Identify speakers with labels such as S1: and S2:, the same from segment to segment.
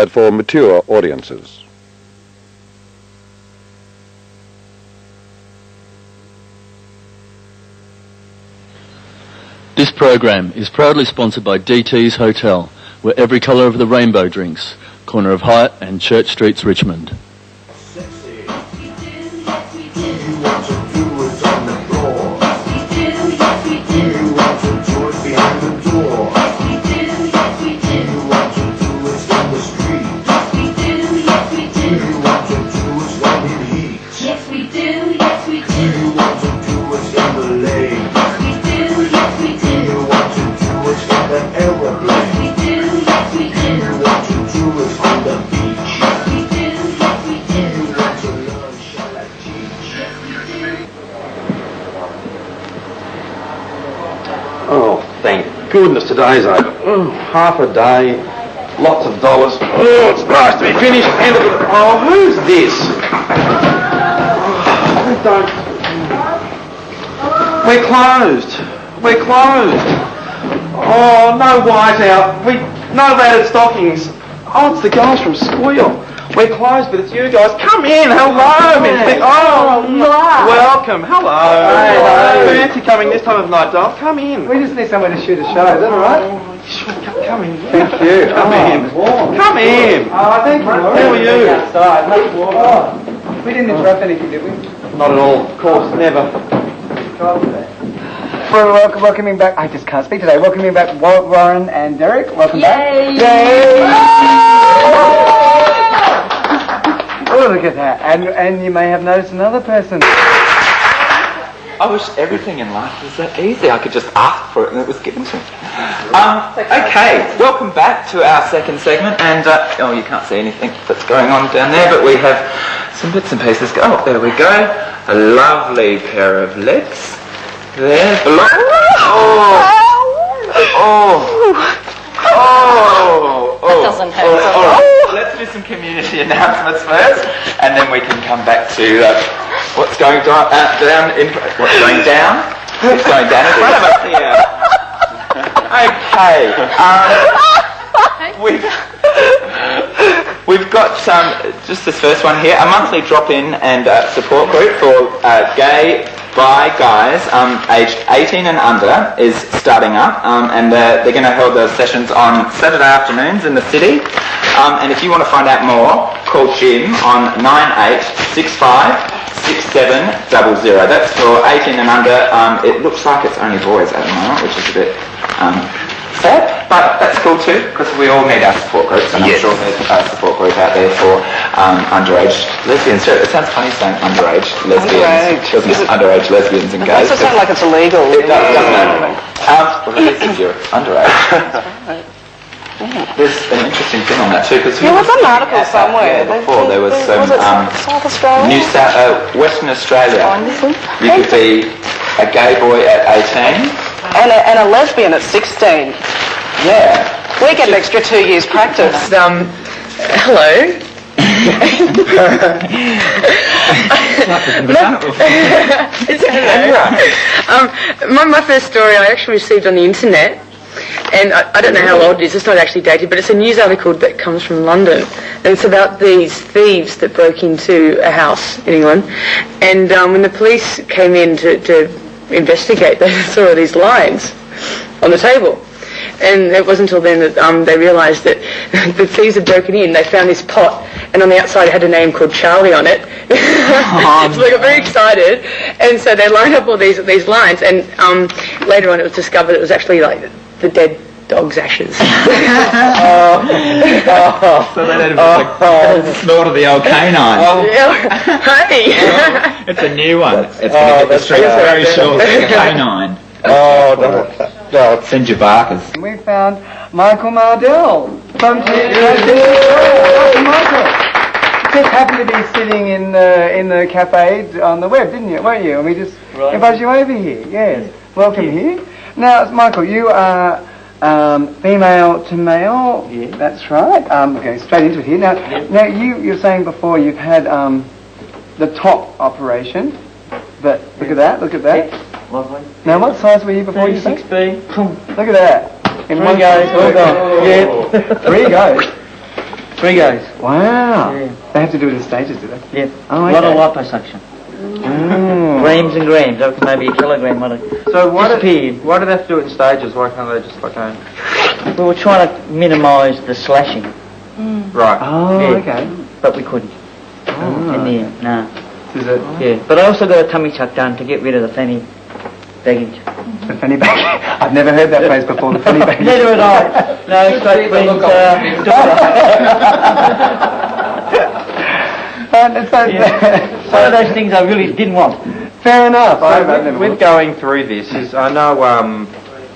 S1: For mature audiences.
S2: This program is proudly sponsored by DT's Hotel, where every colour of the rainbow drinks, corner of Hyatt and Church Streets, Richmond.
S3: Goodness, today's over. Oh, half a day, lots of dollars. Oh, it's nice to be finished. End of it. Oh, who's this? We're closed. We're closed. Oh, no whiteout. No rated stockings. Oh, it's the guys from Squeal. We're closed, but it's you guys. Come in. Hello, Miss. Oh, welcome. Hello. Hey. Fancy coming this time of night, doll. Come in.
S4: We just need somewhere to shoot a show. Is that all right?
S3: Sure, come in. Thank you. Come in.
S4: Warm.
S3: Come in.
S4: Oh, thank you.
S3: How are you?
S4: Outside. Much warmer. We didn't interrupt anything, did we?
S3: Not at all. Of course, never.
S4: For welcoming back, I just can't speak today. Welcoming back Warren and Derek. Welcome back. Oh, look at that. And you may have noticed another person.
S5: I wish everything in life was that easy. I could just ask for it and it was given to me. Okay, welcome back to our second segment. And, oh, you can't see anything that's going on down there, but we have some bits and pieces. Oh, there we go. A lovely pair of legs. There.
S6: That doesn't hurt.
S5: Let's do some community announcements first, and then we can come back to what's going down in what's going down. What's going down in front of us here. Okay. We've got just this first one here, a monthly drop-in and support group for gay bi guys aged 18 and under is starting up, and they're going to hold those sessions on Saturday afternoons in the city. And if you want to find out more, call Jim on 98656700. That's for 18 and under. It looks like it's only boys at the moment, which is a bit sad, but that's cool too, because we all need our support groups, and I'm sure there's a support group out there for underage lesbians. It sounds funny saying underage lesbians. Underage lesbians and gays.
S6: It doesn't sound like it's illegal.
S5: It doesn't it? Well, it is if you're underage. There's an interesting thing on that too, because
S6: there was an article somewhere
S5: before. There was some
S6: South Australia,
S5: Western Australia. You could be a gay boy at 18
S6: and a lesbian at 16.
S5: Yeah,
S6: we get an extra 2 years practice.
S7: Hello. My first story I actually received on the internet. And I don't know how old it is, it's not actually dated, but it's a news article that comes from London. And it's about these thieves that broke into a house in England. And when the police came in to investigate, they saw these lines on the table. And it wasn't until then that they realised that the thieves had broken in. They found this pot, and on the outside it had a name called Charlie on it. So they got very excited. And so they lined up all these lines, and later on it was discovered it was actually like the dead dog's ashes.
S5: So they let him just snort of the old canine.
S7: Hey!
S5: It's a new one. It's going to get the streets very short. Canine.
S3: No.
S5: Send your barkers.
S4: We found Michael Mardell from Michael. You just happened to be sitting in the cafe on the web, didn't you? Weren't you? And we just invited you over here. Yes. Welcome here. Now, Michael, you are female to male.
S3: Yeah.
S4: That's right. We're going straight into it here. Now, you're saying before you've had the top operation. But look at that, look at that.
S8: Lovely.
S4: Now, what size were you before you said?
S8: 36B.
S4: Look at that. In
S8: 3
S4: one
S8: goes.
S4: go.
S8: Well done. Yeah.
S4: 3 goes.
S8: 3 goes.
S4: Wow.
S8: Yeah.
S4: They have to do it in stages, do they?
S8: Yeah.
S4: Oh,
S8: A lot of
S4: okay.
S8: liposuction.
S4: Mm.
S8: Grams and grams. Up to maybe a kilogram.
S3: So why do they have to do it in stages? Why can't they just like
S8: We were trying to minimise the slashing.
S3: Right.
S4: Oh,
S8: Yeah.
S4: okay.
S8: But we couldn't.
S4: Oh,
S8: In the end, no.
S4: Is it
S8: Yeah. But I also got a tummy tuck done to get rid of the fanny baggage.
S4: the fanny bag? I've never heard that phrase before, the fanny bag.
S8: Neither had I. No, straight friends. One of those things I really didn't want.
S4: Fair enough. I've
S3: So
S4: never
S3: with going through this, I know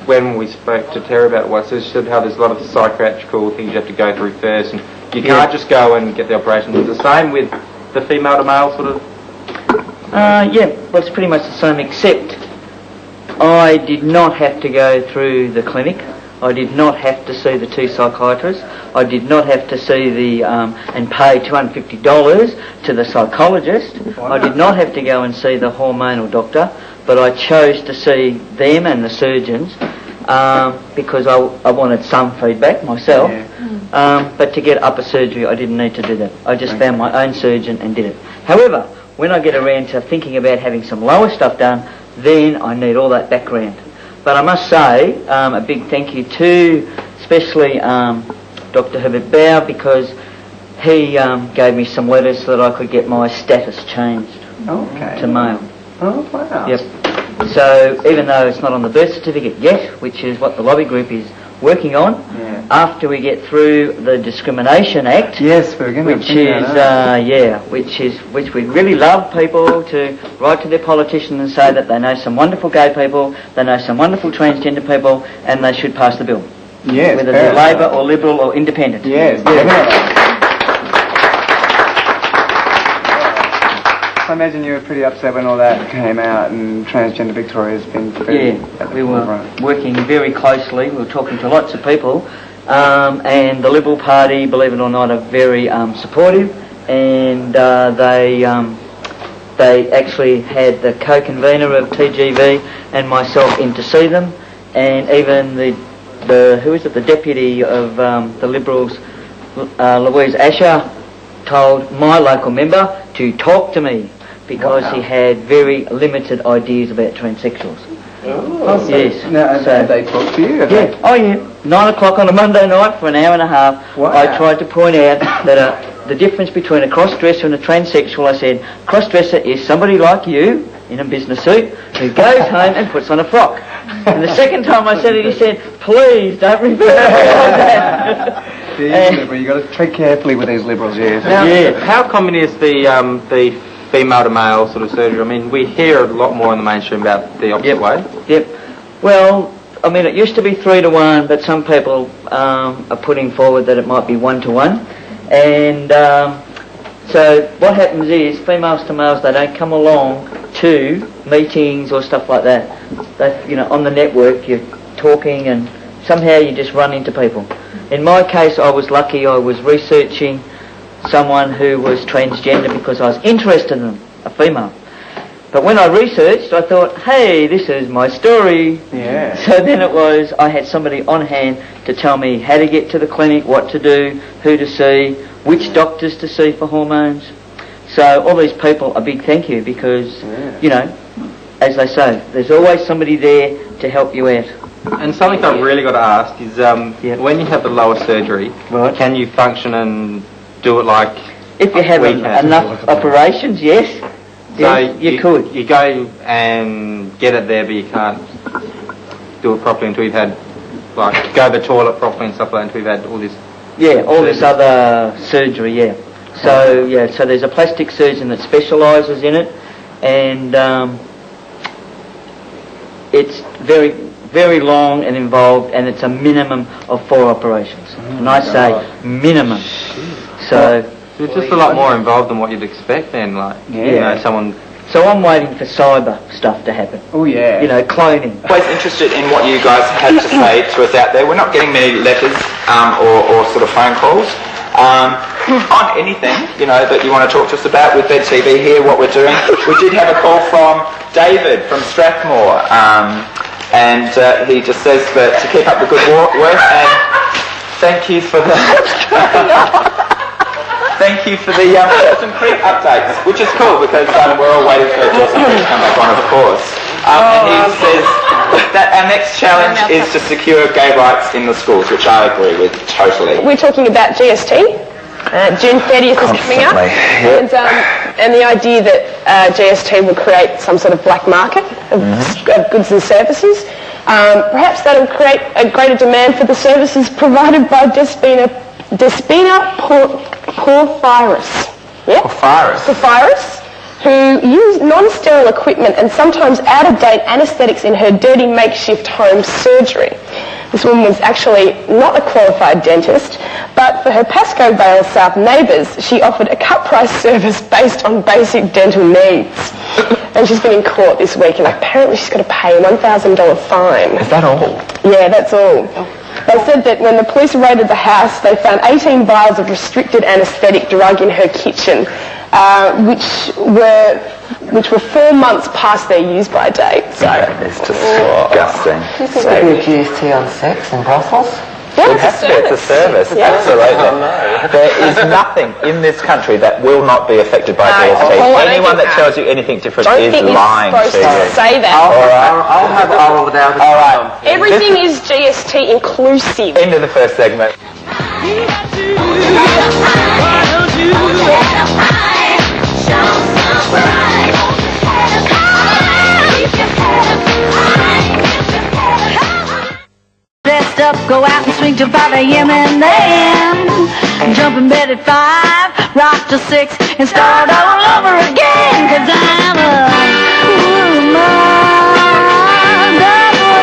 S3: when we spoke to Terry about what she said how there's a lot of psychiatrical things you have to go through first, and you can't just go and get the operation. Is it the same with the female to male sort of?
S8: Yeah, well, it's pretty much the same, except I did not have to go through the clinic. I did not have to see the 2 psychiatrists. I did not have to see the and pay $250 to the psychologist.
S4: Wow.
S8: I did not have to go and see the hormonal doctor, but I chose to see them and the surgeons because I wanted some feedback myself.
S4: Yeah.
S8: But to get upper surgery, I didn't need to do that. I just found my own surgeon and did it. However, when I get around to thinking about having some lower stuff done, then I need all that background. But I must say a big thank you to especially Dr. Herbert Bauer, because he gave me some letters so that I could get my status changed
S4: Okay.
S8: to male.
S4: Oh, wow.
S8: Yep. So even though it's not on the birth certificate yet, which is what the lobby group is working on,
S4: Yeah.
S8: after we get through the Discrimination Act,
S4: Yes, we're going to
S8: which is which we'd really love people to write to their politicians and say that they know some wonderful gay people, they know some wonderful transgender people, and they should pass the bill,
S4: Yes,
S8: whether
S4: fair
S8: they're
S4: enough.
S8: Labor or Liberal or Independent.
S4: Yes, definitely. I imagine you were pretty upset when all that came out, and Transgender Victoria's been very
S8: Yeah, we were working very closely. We were talking to lots of people, and the Liberal Party, believe it or not, are very supportive, and they actually had the co-convener of TGV and myself in to see them, and even the the deputy of the Liberals, Louise Asher, told my local member to talk to me because he had very limited ideas about transsexuals.
S4: Oh, so
S8: Yes.
S4: Now,
S8: So-
S4: they talk to you?
S8: Yeah. Oh, yeah. 9 o'clock on a Monday night for an hour and a half.
S4: Wow.
S8: I tried to point out that the difference between a cross-dresser and a transsexual. I said, cross-dresser is somebody like you in a business suit who goes home and puts on a frock. And the second time I said it, he said, please don't refer to me like that.
S4: You've got to tread carefully with these Liberals, yes.
S3: Now,
S8: Yeah.
S3: how common is the female to male sort of surgery? I mean, we hear a lot more in the mainstream about the opposite way.
S8: Yep. Well, I mean, it used to be 3-to-1, but some people are putting forward that it might be 1-to-1. And so what happens is females to males, they don't come along to meetings or stuff like that. They, on the network, you're talking and somehow you just run into people. In my case, I was lucky. I was researching someone who was transgender because I was interested in them, a female. But when I researched, I thought, hey, this is my story.
S4: Yeah.
S8: So then I had somebody on hand to tell me how to get to the clinic, what to do, who to see, which doctors to see for hormones. So all these people, a big thank you because, as they say, there's always somebody there to help you out.
S3: And something I've really got to ask is, when you have the lower surgery,
S8: Right.
S3: can you function and do it like
S8: If you have
S3: we can?
S8: enough operations, yes.
S3: So
S8: Yes, you could.
S3: You go and get it there, but you can't do it properly until you've had, go to the toilet properly and stuff like that until you've had all this.
S8: Yeah, all this
S3: surgery.
S8: other surgery, yeah. So, so there's a plastic surgeon that specialises in it, and it's very, very long and involved, and it's a minimum of 4 operations. And I say minimum. So,
S3: It's just a lot more involved than what you'd expect then, someone...
S8: so I'm waiting for cyber stuff to happen.
S4: Oh, yeah.
S8: Cloning.
S5: Always interested in what you guys had to say to us out there. We're not getting many letters or sort of phone calls. on anything, that you want to talk to us about with Bed TV here, what we're doing. We did have a call from David from Strathmore, and he just says that to keep up the good work, and thank you for the some creep updates, which is cool because we're all waiting for Dawson to come back on, of course. And he says that our next challenge is to secure gay rights in the schools, which I agree with totally.
S9: We're talking about GST. June 30th is coming up, and the idea that GST will create some sort of black market of goods and services. Perhaps that will create a greater demand for the services provided by Despina Porphyris. Porphyris, who use non-sterile equipment and sometimes out-of-date anaesthetics in her dirty makeshift home surgery. This woman was actually not a qualified dentist, but for her Pascoe Vale South neighbours, she offered a cut-price service based on basic dental needs. And she's been in court this week, and apparently she's got to pay a $1,000 fine.
S5: Is that all?
S9: Yeah, that's all. They said that when the police raided the house, they found 18 vials of restricted anaesthetic drug in her kitchen, which were 4 months past their use-by date. So
S5: it's disgusting.
S6: Do you think we can GST on sex in Brussels?
S9: Yeah,
S5: it has to be. It's a service.
S9: Yeah.
S5: Absolutely. There is nothing in this country that will not be affected by GST. Anyone that tells you anything different is lying to you.
S9: Don't say that.
S5: All right.
S3: I'll have oral without it.
S5: All right.
S9: Everything is GST inclusive.
S5: End of the first segment.
S10: Dressed up, go out and swing till 5 a.m. and then jump in bed at 5, rock till 6 and start all over again. 'Cause I'm a woman,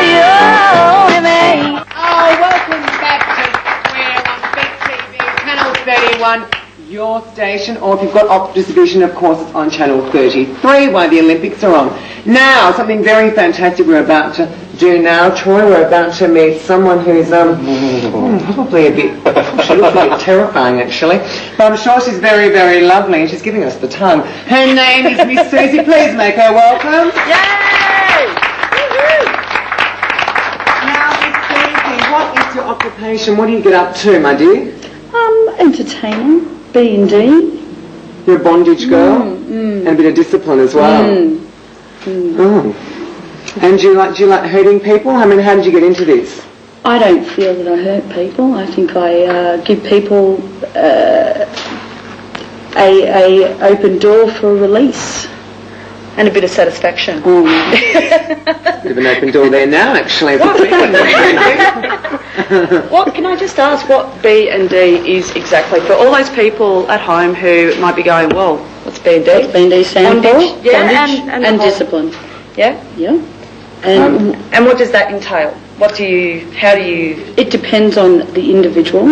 S10: W-O-M-A.
S11: Oh, welcome back to Squeal on Big TV, Channel 31, your station, or if you've got Optus Vision, of course, it's on Channel 33, while the Olympics are on. Now, something very fantastic we're about to do now, Troy. We're about to meet someone who's probably a bit, she looks a bit terrifying actually, but I'm sure she's very, very lovely, and she's giving us the tongue. Her name is Miss Suzy. Please make her welcome.
S10: Yay!
S11: Now, Miss Suzy, what is your occupation? What do you get up to, my dear?
S10: Entertaining, B&D.
S11: You're a bondage girl, and a bit of discipline as well. Oh. And do you like hurting people? I mean, how did you get into this?
S10: I don't feel that I hurt people. I think I give people a open door for release. And a bit of satisfaction.
S11: Bit of an open door there now, actually.
S6: What can I just ask what B&D is exactly for all those people at home who might be going, well, what's B&D?
S10: What's B&D stand for?
S6: Yeah,
S10: and discipline.
S6: Yeah?
S10: Yeah.
S6: And what does that entail? How do you...
S10: It depends on the individual,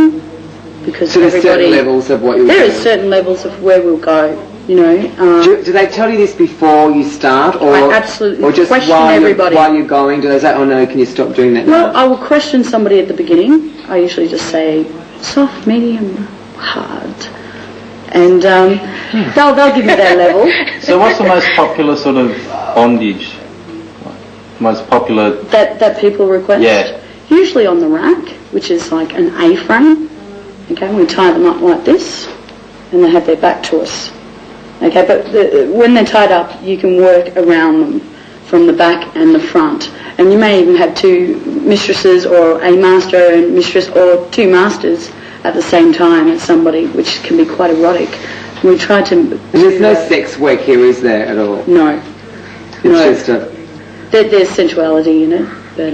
S10: because
S11: so there's certain levels of what you'll do.
S10: There are certain levels of where we'll go, you know.
S11: Do they tell you this before you start, or
S10: I absolutely
S11: or just
S10: question
S11: while
S10: everybody.
S11: While you're going, do they say, oh no, can you stop doing that now?
S10: Well, I will question somebody at the beginning. I usually just say soft, medium, hard. And they'll give me their level.
S12: So what's the most popular sort of bondage? Most popular...
S10: That people request?
S12: Yeah.
S10: Usually on the rack, which is like an A-frame. Okay, we tie them up like this, and they have their back to us. Okay, but when they're tied up, you can work around them from the back and the front. And you may even have two mistresses, or a master and mistress, or two masters at the same time as somebody, which can be quite erotic. We try to...
S11: There's no sex work here, is there, at all?
S10: No.
S11: It's just
S10: There's sensuality in it, but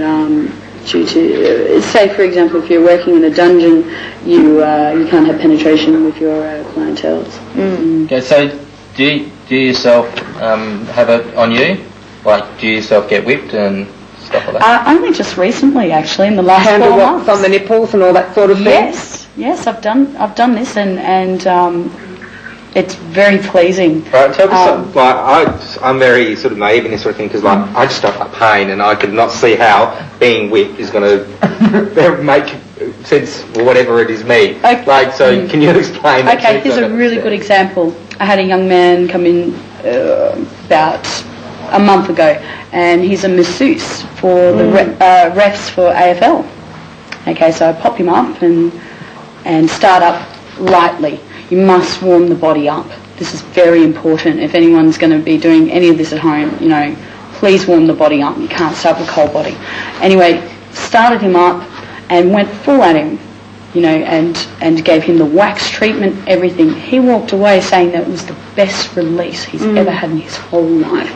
S10: due to, say for example, if you're working in a dungeon, you can't have penetration with your clientele.
S12: Okay, so do you yourself have it on you? Like, do you yourself get whipped and stuff like that?
S10: Only just recently, actually, in the last 4 months.
S11: On the nipples and all that sort of thing?
S10: Yes, I've done this, and it's very pleasing.
S13: Right, tell me something. Like, I'm very sort of naive in this sort of thing because, like, I just don't like pain, and I could not see how being whipped is going to make since whatever it is me.
S10: Okay.
S13: Like, so can you explain that?
S10: Okay, here's a really good example. I had a young man come in about a month ago, and he's a masseuse for the refs for AFL. Okay, so I pop him up and start up lightly. You must warm the body up. This is very important. If anyone's going to be doing any of this at home, you know, please warm the body up. You can't start with cold body. Anyway, started him up and went full at him, you know, and gave him the wax treatment, everything. He walked away saying that it was the best release he's ever had in his whole life.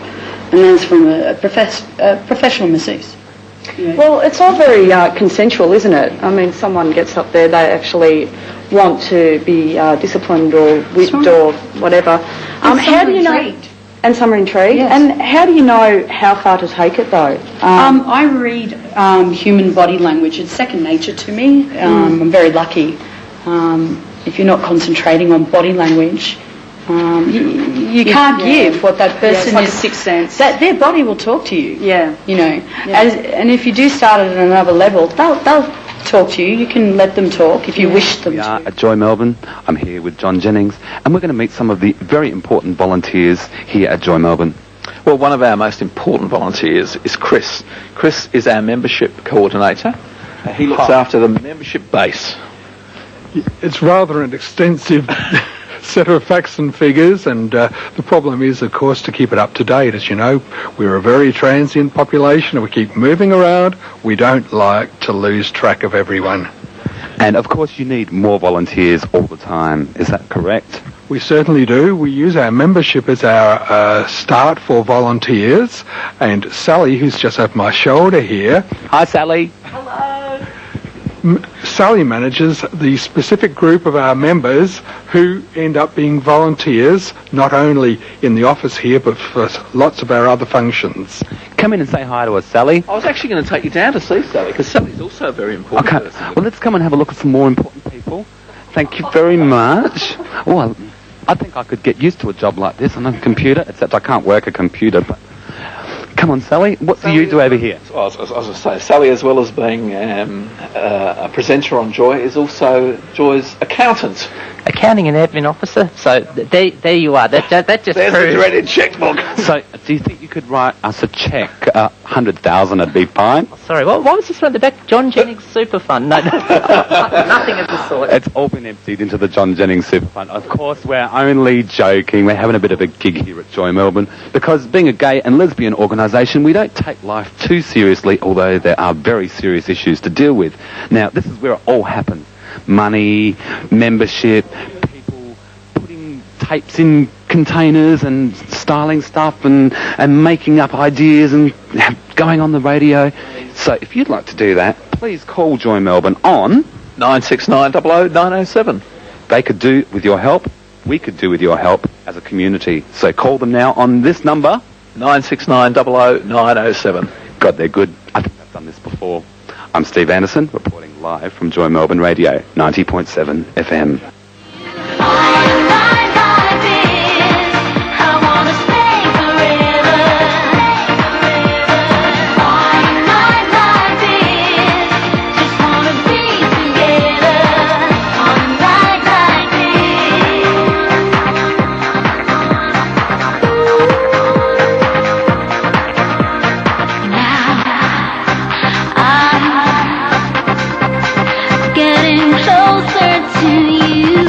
S10: And that's from a professional masseuse.
S6: Yeah. Well, it's all very consensual, isn't it? I mean, someone gets up there, they actually want to be disciplined or whipped or whatever. How do you know? And some are intrigued. Yes. And how do you know how far to take it, though?
S10: I read human body language. It's second nature to me. I'm very lucky. If you're not concentrating on body language, you can't give what that person
S6: it's like
S10: is.
S6: A sixth sense.
S10: That their body will talk to you.
S6: Yeah.
S10: You know. Yeah. And if you do start at another level, they'll talk to you. You can let them talk if you wish them to.
S14: We are at Joy Melbourne. I'm here with John Jennings, and we're going to meet some of the very important volunteers here at Joy Melbourne.
S15: Well, one of our most important volunteers is Chris. Chris is our membership coordinator. He looks after the membership base.
S16: It's rather an extensive set of facts and figures, and the problem is, of course, to keep it up to date. As you know, we're a very transient population and we keep moving around. We don't like to lose track of everyone.
S14: And of course you need more volunteers all the time, is that correct?
S16: We certainly do. We use our membership as our start for volunteers, and Sally, who's just over my shoulder here.
S14: Hi Sally.
S16: Hello. Sally manages the specific group of our members who end up being volunteers, not only in the office here, but for lots of our other functions.
S14: Come in and say hi to us, Sally.
S15: I was actually going to take you down to see Sally, because Sally's also a very important person.
S14: Well, let's come and have a look at some more important people. Thank you very much. Well, I think I could get used to a job like this on a computer, except I can't work a computer, but... Come on, Sally. What do you do over here?
S15: I was going to say, Sally, as well as being a presenter on Joy, is also Joy's accountant.
S17: Accounting and admin officer. So there you are. That just
S15: There's
S17: proves.
S15: the dreaded checkbook.
S14: So, do you think you could write us a cheque, 100,000? It'd be fine.
S17: Sorry, what was this one at the back? John Jennings Super Fund. No, nothing of the sort.
S14: It's all been emptied into the John Jennings Super Fund. Of course, we're only joking. We're having a bit of a gig here at Joy Melbourne because being a gay and lesbian organisation, we don't take life too seriously, although there are very serious issues to deal with. Now, this is where it all happens. Money, membership, people putting tapes in containers and styling stuff and making up ideas and going on the radio. So if you'd like to do that, please call Joy Melbourne on
S15: 969 00 907.
S14: They could do with your help. We could do with your help as a community. So call them now on this number
S15: 969 00 907.
S14: God, they're good. I think I've done this before. I'm Steve Anderssen, reporting live from Joy Melbourne Radio, 90.7 FM.
S18: Getting closer to you.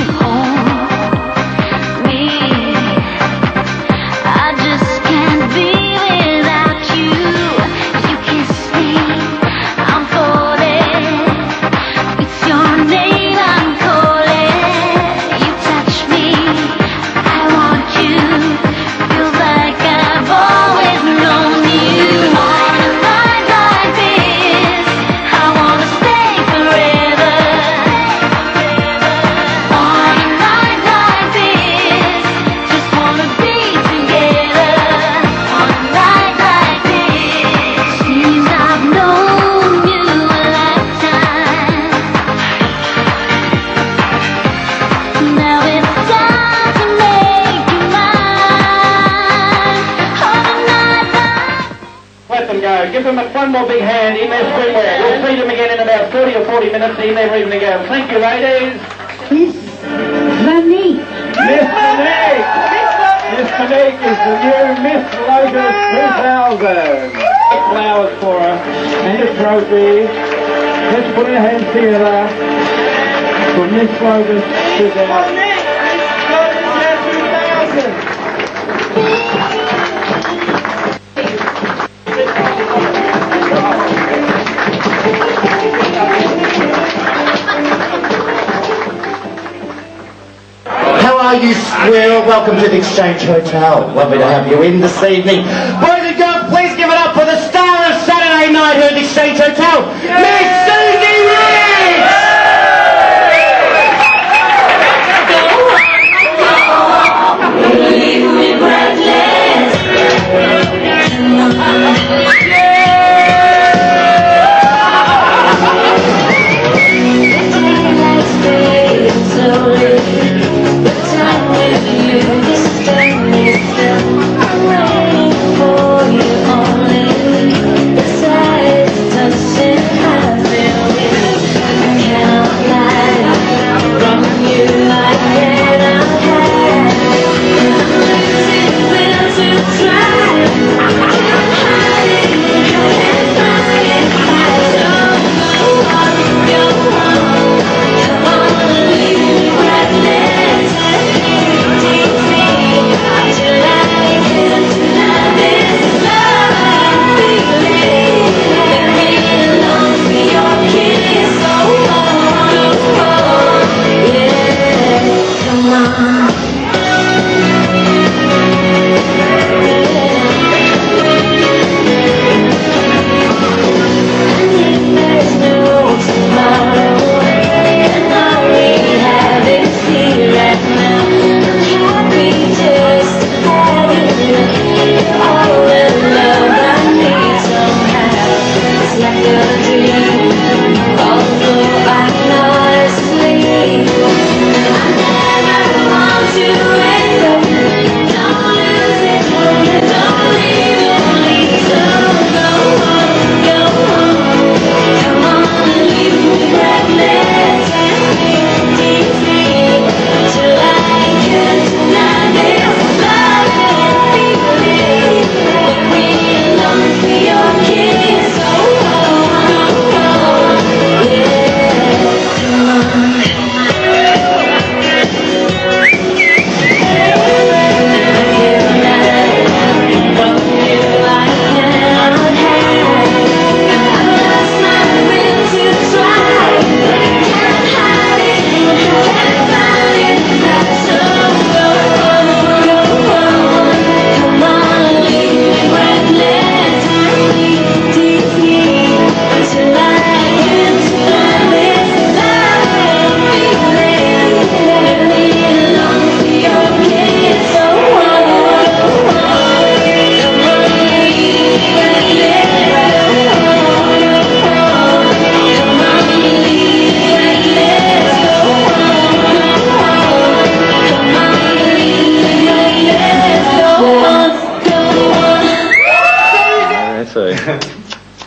S18: give them one more big hand in their swimwear. We'll see them again in about 30 or 40 minutes in their evening gown. Thank you, ladies.
S19: Miss Monique.
S18: Miss Monique. Miss Monique is the new Miss Lotus 2000. Flowers for her and a trophy. Let's put our hands together for Miss Lotus 2000.
S20: How are you, Squeal? Welcome to the Xchange Hotel. Lovely to have you in this evening. Boys and girls, please give it up for the star of Saturday night here at the Xchange Hotel, Miss Suzy.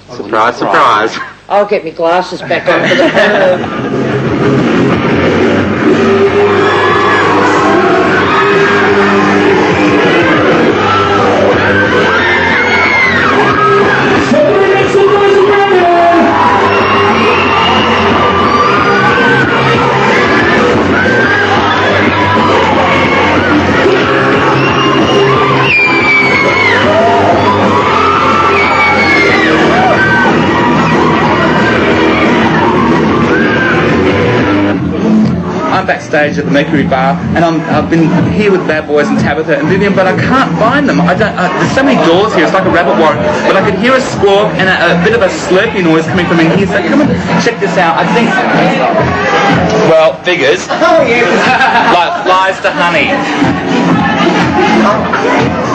S5: Surprise, surprise.
S7: I'll get my glasses back on for the
S21: backstage at the Mercury Bar, and I've been here with Bad Boys and Tabatha and Vivian, but I can't find them. There's so many doors here, it's like a rabbit warren, but I could hear a squawk and a bit of a slurpy noise coming from in here, so come and check this out. I think, well, figures, like flies to honey.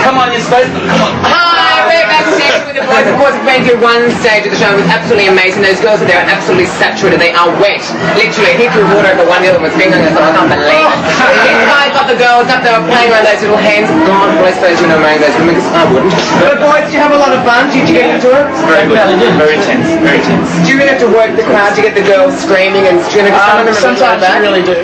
S21: Come on, you're supposed to, come on.
S11: Hi, we're backstage with the boys, of course, have been through one stage of the show. It was absolutely amazing. Those girls are there are absolutely saturated. They are wet. Literally, he threw water over one, the other was fingering us. I can't believe it. These guys got the girls up there playing around those little hands. God bless those, marrying those women, because I wouldn't. But boys, did you have a lot of fun? Did you get into it?
S5: Very good. Very intense. Very intense.
S11: Do you really have to work the crowd to get the girls screaming and screaming?
S5: Sometimes you really do.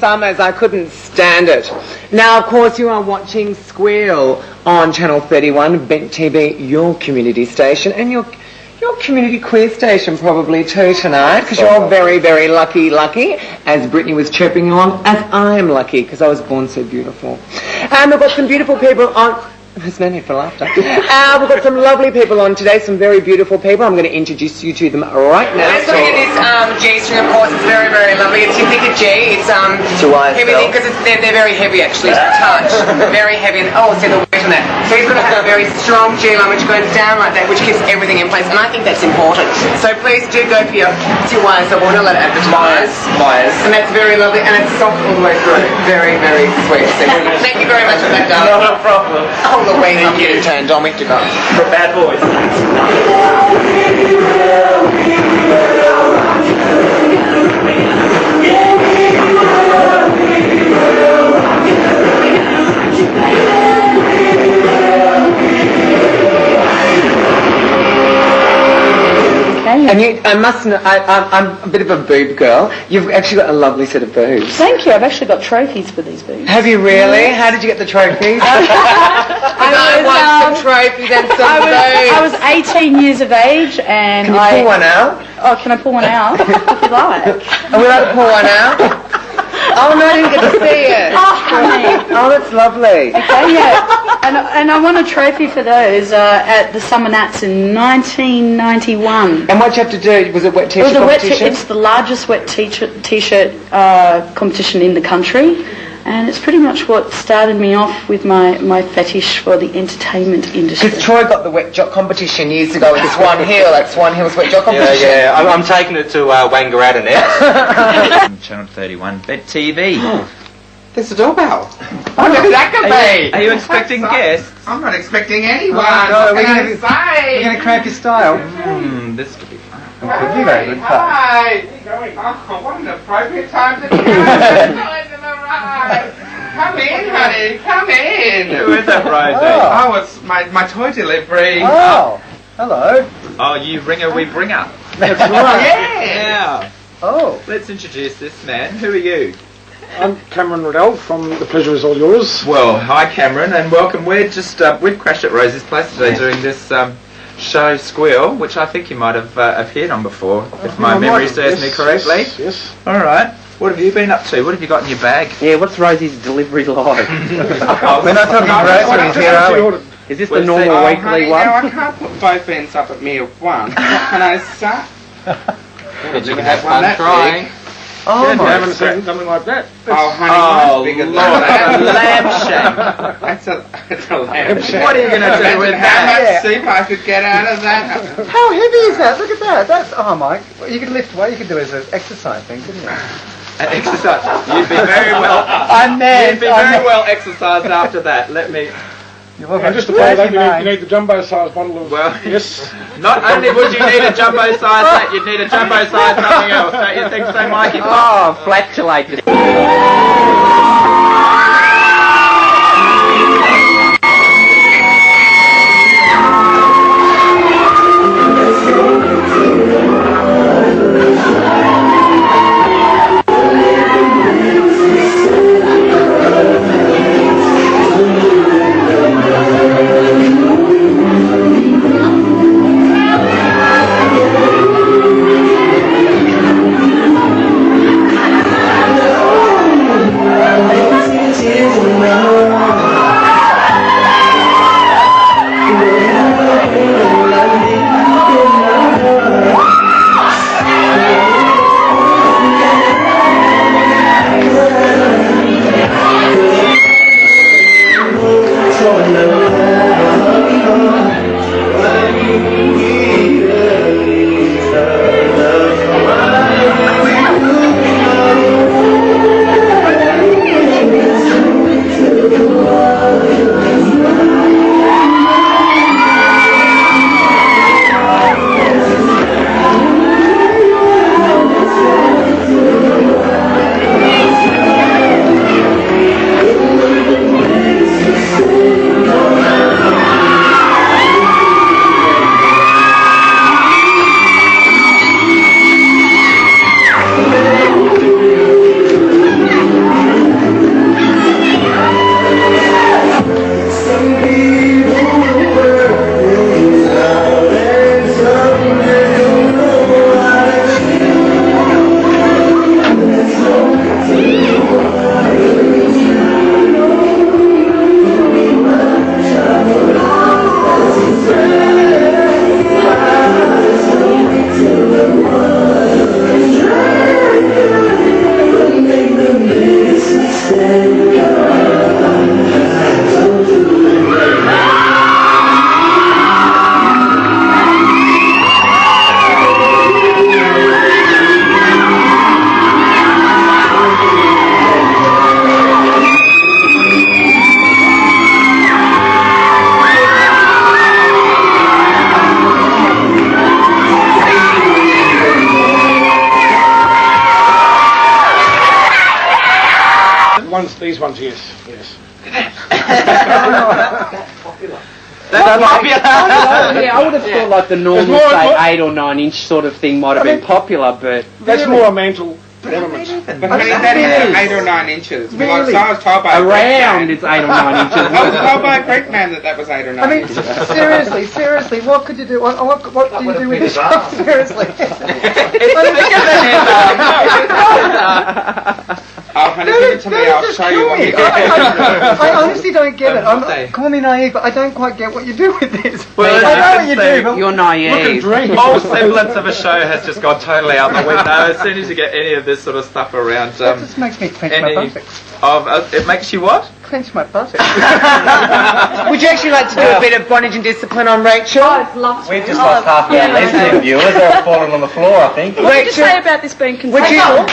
S11: Summers, I couldn't stand it. Now, of course, you are watching Squeal on Channel 31, Bent TV, your community station, and your community queer station probably too tonight, because you're all very, very lucky, as Brittany was chirping along, as I am lucky, because I was born so beautiful. And we've got some beautiful people on... There's no need for laughter. We've got some lovely people on today, some very beautiful people. I'm going to introduce you to them right now. Let's look at this G-string, of course. It's very, very lovely. It's, you think a G, it's heavy, because they're very heavy, actually, to touch. Very heavy. And, see the weight on that. So he's got to have a very strong G-line, which goes down like that, which keeps everything in place. And I think that's important. So please do go for your wires. I want to let it advertise. Wires. And that's very lovely. And it's soft all the way through. Very, very sweet. So thank you very much for that, darling.
S5: No problem.
S11: The way I'm getting turned on, we have to go.
S5: For bad boys.
S11: And you, I must know, I'm a bit of a boob girl. You've actually got a lovely set of boobs.
S10: Thank you. I've actually got trophies for these boobs.
S11: Have you really? How did you get the trophies? I want some trophies and some boobs.
S10: I was 18 years of age, and
S11: Can you pull one out?
S10: Oh, can I pull one out? If you like.
S11: Are we allowed to pull one out? Oh no, I didn't get to see it.
S10: Oh, honey.
S11: Oh, that's lovely.
S10: Okay, yeah. And I won a trophy for those at the Summer Nats in 1991.
S11: And what you have to do, was it wet t-shirt competition?
S10: It's the largest wet t-shirt competition in the country. And it's pretty much what started me off with my fetish for the entertainment industry.
S11: Because Troy got the wet jock competition years ago with Swan Hill, at Swan Hill's wet jock competition.
S13: Yeah, I'm taking it to Wangaratta now.
S5: Channel 31, Bet TV.
S11: There's a doorbell.
S5: What could that be? Are you expecting guests?
S1: I'm not expecting anyone.
S11: No,
S1: we're going to
S11: cramp your style.
S5: This could be fun.
S11: Could be very good fun.
S1: Hi. Oh, what an appropriate time to come. Come in, honey. Come in.
S5: Who is that, Rosie?
S1: Oh, it's my toy delivery.
S11: Oh, hello.
S5: Oh, you ringer, we bringer.
S11: That's right.
S5: Yeah.
S11: Oh.
S5: Let's introduce this man. Who are you?
S22: I'm Cameron Riddell from The Pleasure Is All Yours.
S5: Well, hi Cameron, and welcome. We're just we've crashed at Rosie's place today doing this show Squeal, which I think you might have appeared on before, if my memory serves me correctly.
S22: Yes.
S5: All right. What have you been up to? What have you got in your bag?
S12: Yeah, what's Rosie's delivery like?
S11: We're not talking groceries here, are we?
S12: Is this the normal weekly one?
S1: No, I can't put both ends up at me at once. Can I start?
S5: Did you have fun trying?
S22: Oh, I haven't seen something like that.
S1: Oh, honey, bigger than that.
S5: Lamb shank.
S1: It's a lamb shank.
S5: What are you going to do with
S1: How
S5: that?
S1: much soup I could get out of that?
S11: How heavy is that? Look at that. That's, oh, Mike. You could lift weight. You could do it as an exercise thing, couldn't you?
S5: An exercise. You'd be very well. You'd be very well exercised after that. Let me.
S22: And just to follow that, you need the jumbo-sized bundle of...
S5: Well,
S22: yes.
S5: Not only would you need a jumbo-sized that, you'd need a jumbo-sized something else. Don't you think so, Mikey?
S12: Oh, flatulated.
S22: These ones, yes.
S11: I would have thought like the normal, say, 8 or 9 inch sort of thing might have been popular, but...
S22: That's more a mantle ornament.
S1: But that is 8 or 9 inches.
S11: Really?
S1: So I was told by
S11: around it's 8 or 9 inches.
S1: I was told by a Greek man that was 8 or 9
S2: I mean,
S1: inches.
S2: seriously, what could you do? What do you do with this? Seriously.
S1: Oh, honey, give it to me. I'll show you what you do.
S2: I honestly don't get it. Call me naive, but I don't quite get what you do with this.
S5: Well,
S2: I know what you do, but...
S11: You're naive.
S5: All semblance of a show has just gone totally out the window as soon as you get any of this sort of stuff around.
S2: That just makes me clench my buttocks.
S5: It makes you what?
S2: Clench my buttocks.
S11: Would you actually like to do a bit of bondage and discipline on Rachel?
S10: I'd love to.
S20: We've just lost half our lesbian viewers. They're falling on the floor, I think.
S10: What did you say about this being consensual?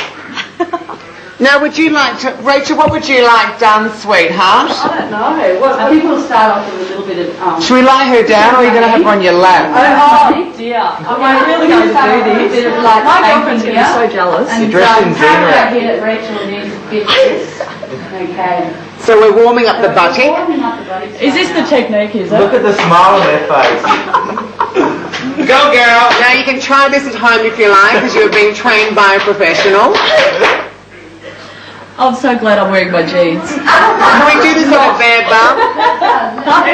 S11: Now, would you like to... Rachel, what would you like done, sweetheart?
S10: I don't know. Well, I think we'll start off with a little bit of...
S11: Should we lie her down, or are you going to have her on your lap?
S10: Oh, dear. I'm really going to do this. A bit of, like, my girlfriend's going to be so jealous.
S11: You're dressed in
S10: Zena. Here at Rachel needs a bit of this. Okay.
S11: So we're warming up the buttock.
S10: Is this the technique, is it?
S20: Look at the smile on their face.
S11: Go, girl. Now, you can try this at home if you like, because you're being trained by a professional.
S10: I'm so glad I'm wearing my jeans.
S11: Can we do this on a bare bum?
S10: No,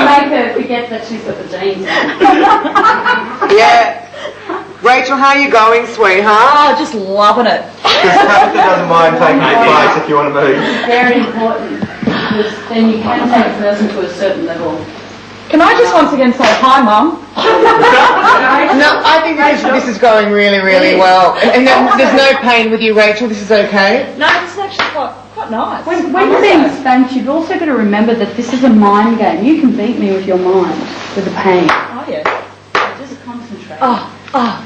S10: make her forget that she's got the jeans on.
S11: Yeah. Rachel, how are you going, sweetheart?
S10: Oh, just loving it.
S20: Tabatha doesn't mind taking your place if you want to move.
S10: Very important, because then you can take a person to a certain level.
S6: Can I just once again say hi, Mum?
S11: No, I think this is going really, really well. And there's no pain with you, Rachel. This is okay?
S10: No, this is actually quite nice.
S19: When you're being spanked, you've also got to remember that this is a mind game. You can beat me with your mind, with the pain.
S10: Oh, yeah. Just concentrate.
S19: Oh.
S11: I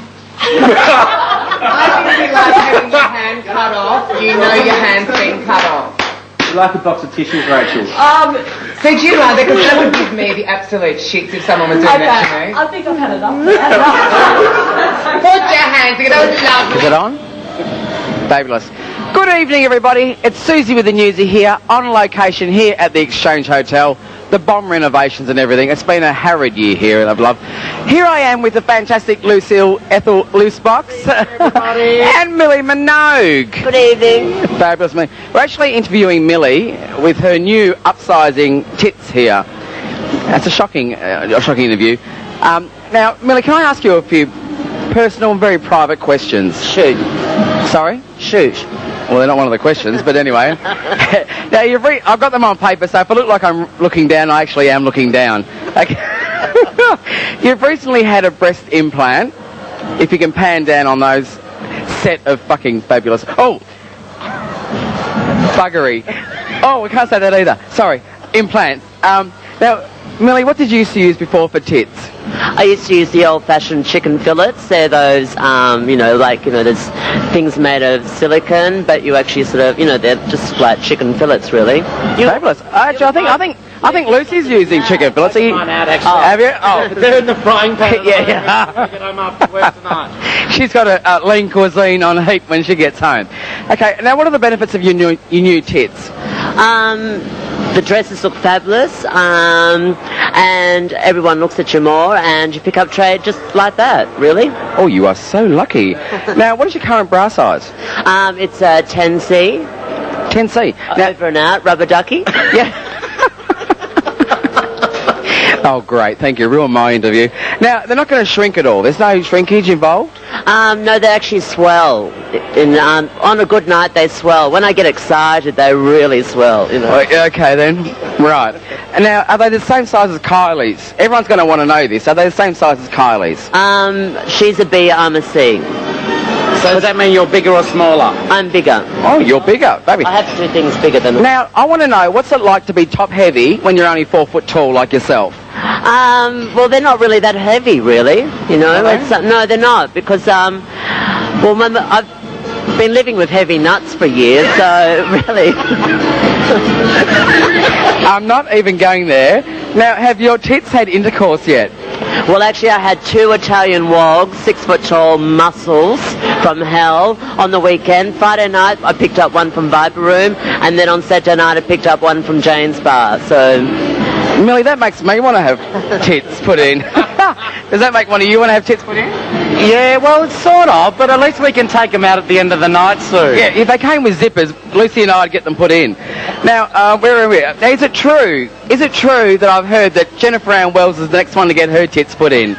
S11: think we like having your hand cut off. You know your hand's been cut off.
S2: You like a box of tissues, Rachel?
S11: So do you like that? Because that would give me the absolute shits if someone was doing that to me.
S10: I think I've had enough.
S11: Put your hands together. That was lovely.
S4: Is it on? Fabulous. Good evening, everybody. It's Suzy with the newsy here, on location here at the Xchange Hotel. The bomb renovations and everything. It's been a harried year here, love. Here I am with the fantastic Lucille Ethel Loosebox and Millie Minogue.
S23: Good evening.
S4: Fabulous, Millie. We're actually interviewing Millie with her new upsizing tits here. That's a shocking interview. Now, Millie, can I ask you a few personal and very private questions?
S23: Shoot.
S4: Sorry?
S23: Shoot.
S4: Well, they're not one of the questions, but anyway. Now, I've got them on paper, so if I look like I'm looking down, I actually am looking down. Okay. You've recently had a breast implant. If you can pan down on those set of fucking fabulous... Oh! Buggery. Oh, we can't say that either. Sorry. Implants. Now, Millie, what did you used to use before for tits?
S23: I used to use the old-fashioned chicken fillets. They're those, there's things made of silicone, but you actually sort of, they're just like chicken fillets, really.
S4: Fabulous. Actually, I think Lucy's using chicken fillets. Have you? Oh,
S20: they're in the frying pan.
S4: Yeah.
S20: Get home after work tonight.
S4: She's got a lean cuisine on heat when she gets home. Okay. Now, what are the benefits of your new tits?
S23: The dresses look fabulous, and everyone looks at you more, and you pick up trade just like that, really.
S4: Oh, you are so lucky. Now, what is your current bra size?
S23: It's a 10C.
S4: 10C. Now,
S23: over and out, rubber ducky.
S4: Yeah. Oh, great. Thank you. Ruined my interview. Now, they're not going to shrink at all. There's no shrinkage involved?
S23: No, they actually swell. On a good night, they swell. When I get excited, they really swell,
S4: Okay, then. Right. And now, are they the same size as Kylie's? Everyone's going to want to know this. Are they the same size as Kylie's?
S23: She's a B, I'm a C.
S2: So does that mean you're bigger or smaller?
S23: I'm bigger.
S4: Oh, you're bigger, baby.
S23: I have to do things bigger than...
S4: Now, I want to know, what's it like to be top heavy when you're only 4 foot tall like yourself?
S23: Well, they're not really that heavy, really. No, they're not, because I've been living with heavy nuts for years, so really.
S4: I'm not even going there. Now, have your tits had intercourse yet?
S23: Well, actually, I had 2 Italian wogs, 6-foot-tall muscles from hell on the weekend. Friday night, I picked up one from Viper Room, and then on Saturday night, I picked up one from Jane's Bar. So,
S4: Millie, that makes me want to have tits put in. Does that make one of you want to have tits put in?
S3: Yeah, well, it's sort of, but at least we can take them out at the end of the night, Sue.
S4: Yeah, if they came with zippers, Lucy and I'd get them put in. Now, where are we? Now, is it true that I've heard that Jennifer Ann Wells is the next one to get her tits put in?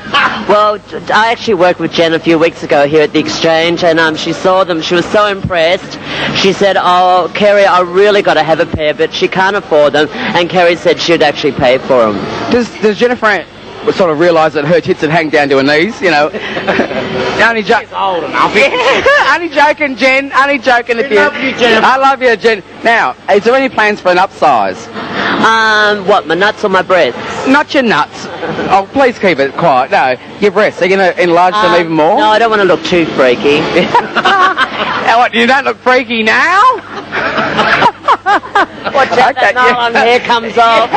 S23: well, I actually worked with Jen a few weeks ago here at the Exchange, and she saw them. She was so impressed. She said, "Oh, Kerry, I really got to have a pair, but she can't afford them." And Kerry said she'd actually pay for them.
S4: Does Jennifer Ann sort of realise that her tits would hang down to her knees, you know? Only joking.
S3: Old enough.
S4: Only joking, Jen. Only joking.
S3: We love you, Jen.
S4: I love you, Jen. Now, is there any plans for an upsize?
S23: What, my nuts or my breasts?
S4: Not your nuts. Oh, please keep it quiet. No, your breasts. Are you going to enlarge them even more?
S23: No, I don't want to look too freaky.
S4: Now, what, you don't look freaky now?
S23: Watch out, that nylon hair comes off.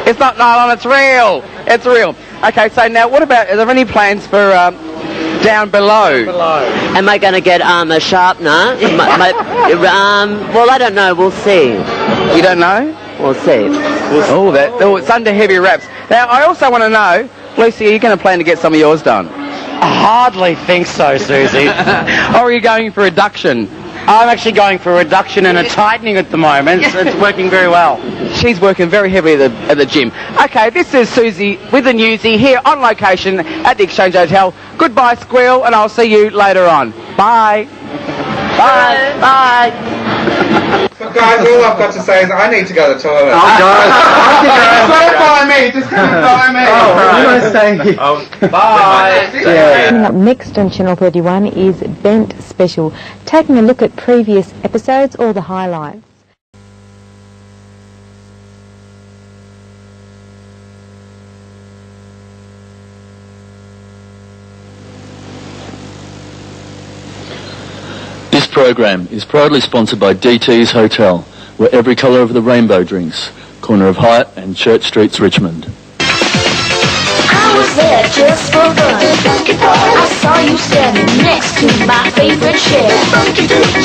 S4: It's not nylon, it's real. It's real. Okay, so now what about, are there any plans for down below?
S23: Am I going to get a sharpener? Well, I don't know. We'll see.
S4: You don't know?
S23: We'll see.
S4: Oh, it's under heavy wraps. Now, I also want to know, Lucy, are you going to plan to get some of yours done?
S3: I hardly think so, Suzy.
S4: Or are you going for reduction?
S3: I'm actually going for a reduction and a tightening at the moment. It's working very well.
S4: She's working very heavily at the gym. Okay, this is Suzy with the newsie here on location at the Xchange Hotel. Goodbye, Squeal, and I'll see you later on. Bye.
S23: Bye. Bye.
S1: But guys, all I've got to say is I need to go to the toilet.
S2: Oh,
S1: Just follow me. Just follow me.
S8: Bye. Coming up next on Channel 31 is Bent Special, taking a look at previous episodes or the highlights.
S15: This program is proudly sponsored by DT's Hotel, where every colour of the rainbow drinks. Corner of Hyatt and Church Streets, Richmond.
S9: I was there just for fun. I saw you standing next to my favorite chair.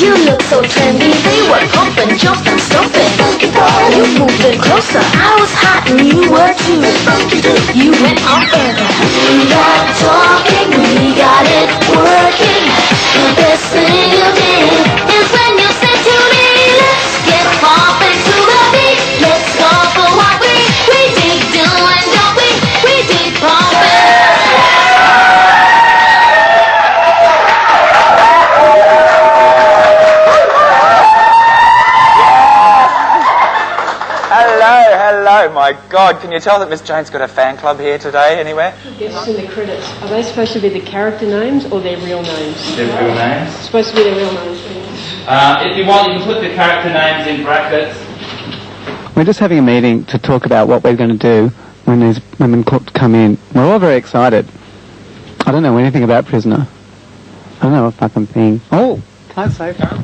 S9: You looked so trendy, they were pumping, jumping, stomping. You moved in closer, I was hot and you were too. You went on further. We got talking, we got it working. The best thing you did is when you said to me, let's get pumping to the beat. Let's go for what we dig doing, don't we? We dig pumping.
S5: Hello, my God. Can you tell that Miss Jane's got a fan club here today anywhere?
S24: Yes, in the credits. Are they supposed to be the character names or their real names?
S12: Their real names.
S24: It's supposed to be their real names.
S12: If you want, you can put the character names in brackets.
S2: We're just having a meeting to talk about what we're going to do when these women come in. We're all very excited. I don't know anything about Prisoner. I don't know a fucking thing. Oh, can't say fuck.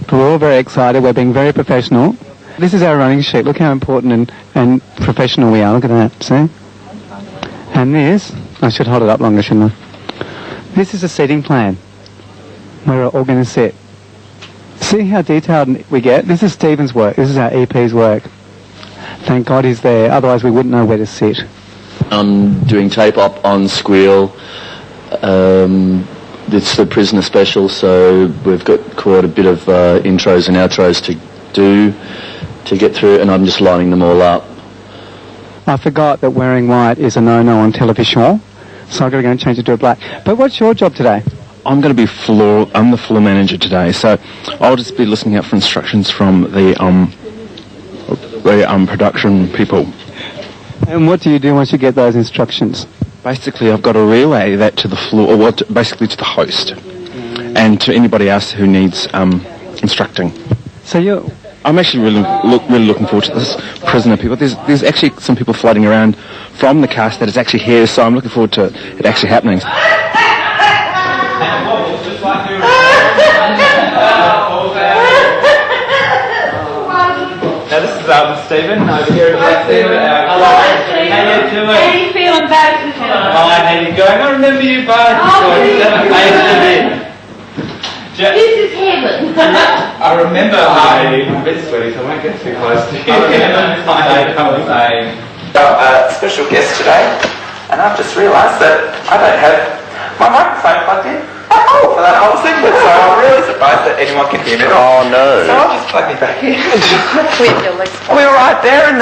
S2: But we're all very excited. We're being very professional. This is our running sheet. Look how important and professional we are. Look at that, see? And this, I should hold it up longer, shouldn't I? This is a seating plan. We're all going to sit. See how detailed we get? This is Stephen's work. This is our EP's work. Thank God he's there. Otherwise we wouldn't know where to sit.
S15: I'm doing tape up on Squeal. It's the Prisoner special, so we've got quite a bit of intros and outros to do to get through, and I'm just lining them all up.
S2: I forgot that wearing white is a no-no on television, so I've got to go and change it to a black. But what's your job today?
S25: I'm going to be I'm the floor manager today, so I'll just be listening out for instructions from the production people.
S2: And what do you do once you get those instructions?
S25: Basically, I've got to relay that to the floor, or basically to the host, and to anybody else who needs instructing.
S2: So
S25: I'm actually really looking forward to this Prisoner people. There's actually some people floating around from the cast that is actually here, so I'm looking forward to it actually happening.
S5: Now this is Stephen over here. Stephen.
S1: How you doing?
S19: How are you feeling back to the
S1: Hi, how you going? I remember you both.
S19: This is heaven.
S1: I remember I'm a bit sweaty, so I won't get too close to you. I remember saying
S5: a special guest today, and I've just realised that I don't have my microphone plugged in at all for that whole segment, so I'm really surprised that anyone can hear me at all.
S15: Oh no.
S5: So I'll just plug me back in. Are we all right there in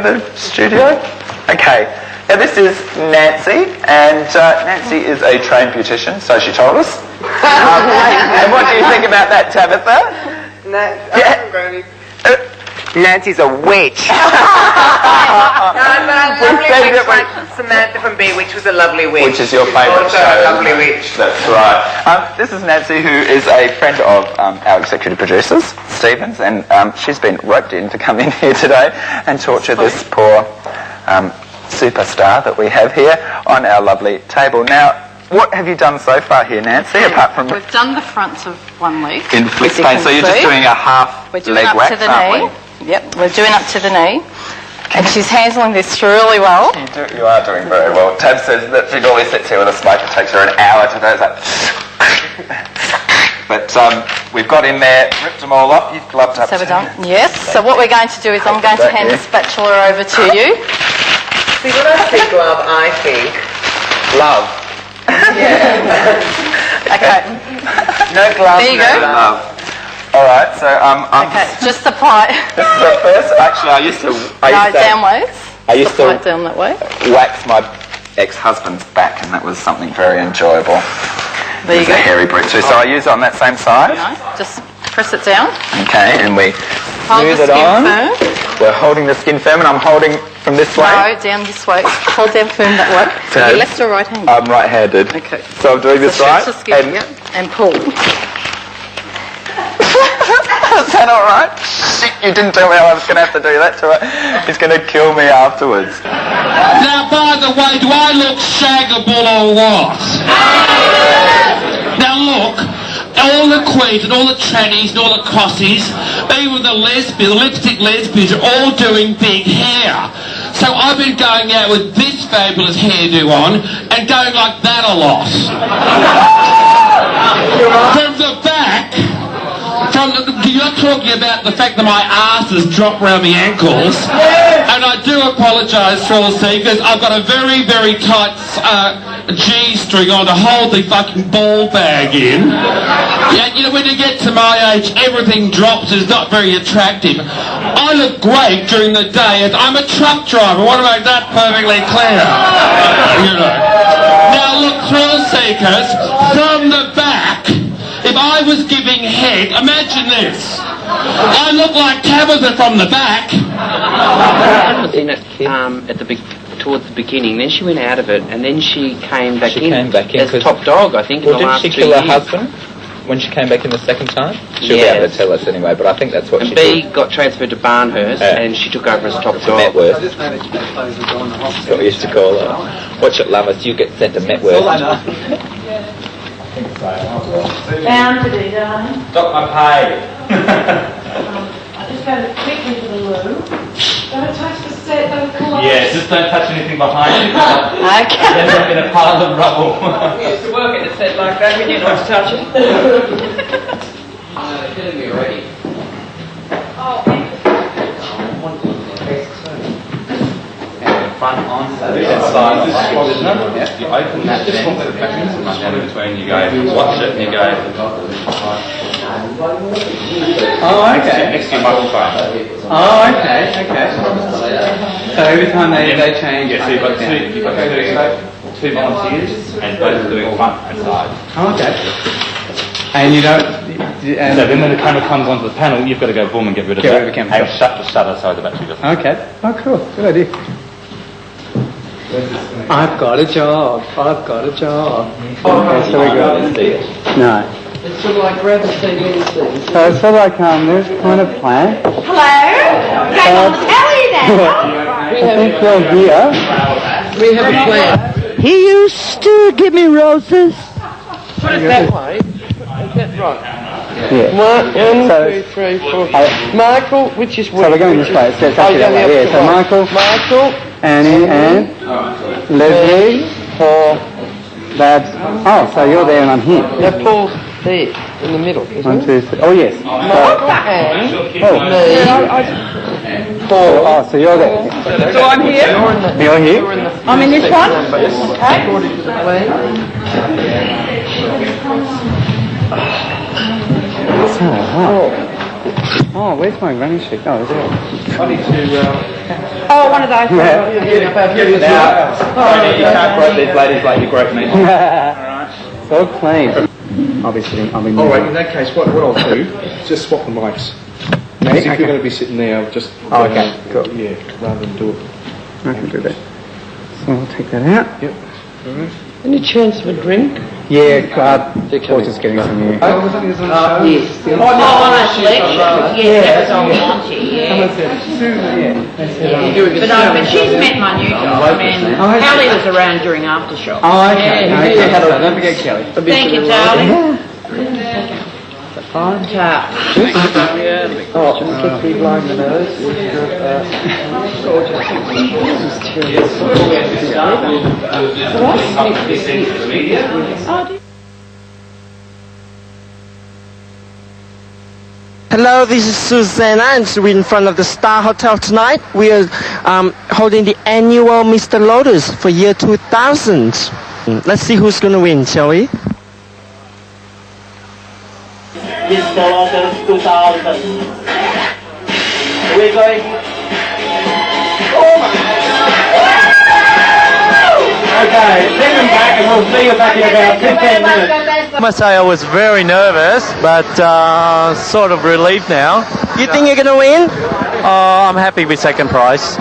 S5: the studio? Okay. Now this is Nancy, and Nancy is a trained beautician, so she told us. And what do you think about that, Tabatha? Nancy's a witch.
S11: Samantha from Bewitch was a lovely witch.
S5: Which is your favourite show.
S11: A lovely witch.
S5: That's right. This is Nancy, who is a friend of our executive producers, Stevens, and she's been roped in to come in here today and torture this poor superstar that we have here on our lovely table. Now, what have you done so far here, Nancy, apart from...
S19: We've done the fronts of one leg.
S5: In flick pain, so you're just doing a half
S19: We're doing
S5: leg
S19: up
S5: wax,
S19: to the
S5: aren't
S19: knee. Yep, we're doing up to the knee. And she's handling this really well.
S5: You are doing very well. Tab says that she normally sits here with a smoke. It takes her an hour to do it. It's like... But we've got in there, ripped them all off. You've gloved up.
S19: So we're done. Yes. So what we're going to do is I'm going to hand the spatula over to you.
S11: See, when I say glove, I think
S5: love.
S19: Okay.
S11: No glove,
S19: there you
S11: no
S19: go.
S5: Love. All right, so
S19: okay, just apply.
S5: This is the first. Actually, I used to
S19: downwards.
S5: I used to
S19: apply it down that way.
S5: wax my ex-husband's back, and that was something very enjoyable.
S19: There you go.
S5: A hairy brute too. So I use it on that same side.
S19: No, just press it down.
S5: Okay, and we
S19: Hold
S5: smooth
S19: the
S5: it
S19: skin
S5: on.
S19: firm.
S5: We're holding the skin firm, and I'm holding from this way.
S19: No, down this way. Hold down firm that way.
S5: So
S19: Are you left or right handed?
S5: I'm right-handed.
S19: Okay.
S5: So I'm doing this
S19: So
S5: right.
S19: stretch the skin, and pull.
S5: Is that all right? Shit, you didn't tell me I was going to have to do that to her. He's going to kill me afterwards.
S1: Now, by the way, do I look shaggable or what? Now look, all the queens and all the trannies and all the cossies, even the lesbians, the lipstick lesbians are all doing big hair. So I've been going out with this fabulous hairdo on and going like that a lot. From the back, you're talking about the fact that my arse has dropped around my ankles, and I do apologise for all seekers. I've got a very, very tight G-string on to hold the fucking ball bag in. Yeah, you know, when you get to my age, everything drops. It's not very attractive. I look great during the day, and I'm a truck driver. I want to make that perfectly clear. You know. Now look, thrill seekers, from the back. If I was giving head, imagine this. I look like Tabatha from the back.
S4: In it, at the towards the beginning, then she went out of it, and then she came back in. As top dog, I think.
S5: Well,
S4: in the last
S5: didn't she
S4: 2
S5: kill her
S4: years.
S5: husband when she came back in the second time? She'll be able to tell us anyway, but I think that's what
S4: and
S5: she
S4: B
S5: did.
S4: got transferred to Barnhurst, and she took over as top dog.
S5: Metworth. That's what we used to call her. Watch it, Lamas, you get sent to Metworth.
S19: Down to the darling.
S1: Got my pay.
S19: I just go quickly to the loo. Don't touch the set, don't pull up.
S1: Yeah, just don't touch anything behind you.
S19: Okay.
S1: End up in a pile of rubble.
S11: We used to work at a set like that, we didn't know to touch it.
S4: They're killing me already.
S1: Front on side, you open that thing, and then in between you go, watch it, and you go.
S2: Oh, okay.
S1: Next to your microphone.
S2: Oh, okay. So every time they change.
S1: Yeah, so you've got two volunteers, and both doing front and side.
S2: Oh, okay. And you don't.
S1: So then when the camera comes onto the panel, you've got to go boom and get rid of
S2: Get
S1: that.
S2: rid of the camera.
S1: And shut the shutter so the battery doesn't.
S2: Okay. Oh, cool. Good idea. I've got a job. Okay, so we got. No.
S11: It's sort of like grab a TV thing.
S2: So it's sort of like there's kind of plan.
S19: Hello? Going on the telly then.
S2: I think you're here.
S11: We have a plan.
S9: He used to give me roses.
S11: Put it that way. That's right.
S2: Yeah.
S11: 1, 2, 3, 4. Michael, which is
S2: So we're going this way. So it's actually that way. Yeah. So Michael. Annie and Leslie, Paul, Babs. Oh, so you're there and I'm here.
S4: No, Paul's there in the middle.
S2: One, two, three. Oh, yes. Paul. Oh, so you're there.
S6: So I'm here.
S2: You're here?
S6: I'm in this one.
S2: Oh, where's my running sheet? Oh, is it?
S22: I need to...
S6: Oh, one of those.
S22: You can't quote these ladies like you quote me.
S2: So clean. I'll be sitting. I'll be.
S22: All right. In that case, what I'll do is just swap the mics. Because if you're going to be sitting there, I'll just.
S2: Oh, okay. Cool.
S22: Yeah, rather than do it.
S2: I can do that. So I'll take that out.
S22: Yep. All right.
S4: Any chance of a drink?
S2: Yeah, Paul's just getting some here.
S4: Yes.
S6: Oh, but she's met my new dog. I mean, Kelly was around during aftershock.
S2: Oh, okay. Yeah. Don't forget Kelly.
S6: Thank you, darling.
S4: On tap. Oh, just be blind the nose.
S7: Hello, this is Susanna, and we're in front of the Star Hotel tonight. We are holding the annual Mr. Lotus for year 2000. Let's see who's going to win, shall we?
S20: Mr. Lotus 2000. We're going. Oh my God. Okay, send them back and we'll see you back in about 15 minutes.
S14: I must say I was very nervous, but sort of relieved now.
S7: You think you're going to win?
S14: I'm happy with second prize.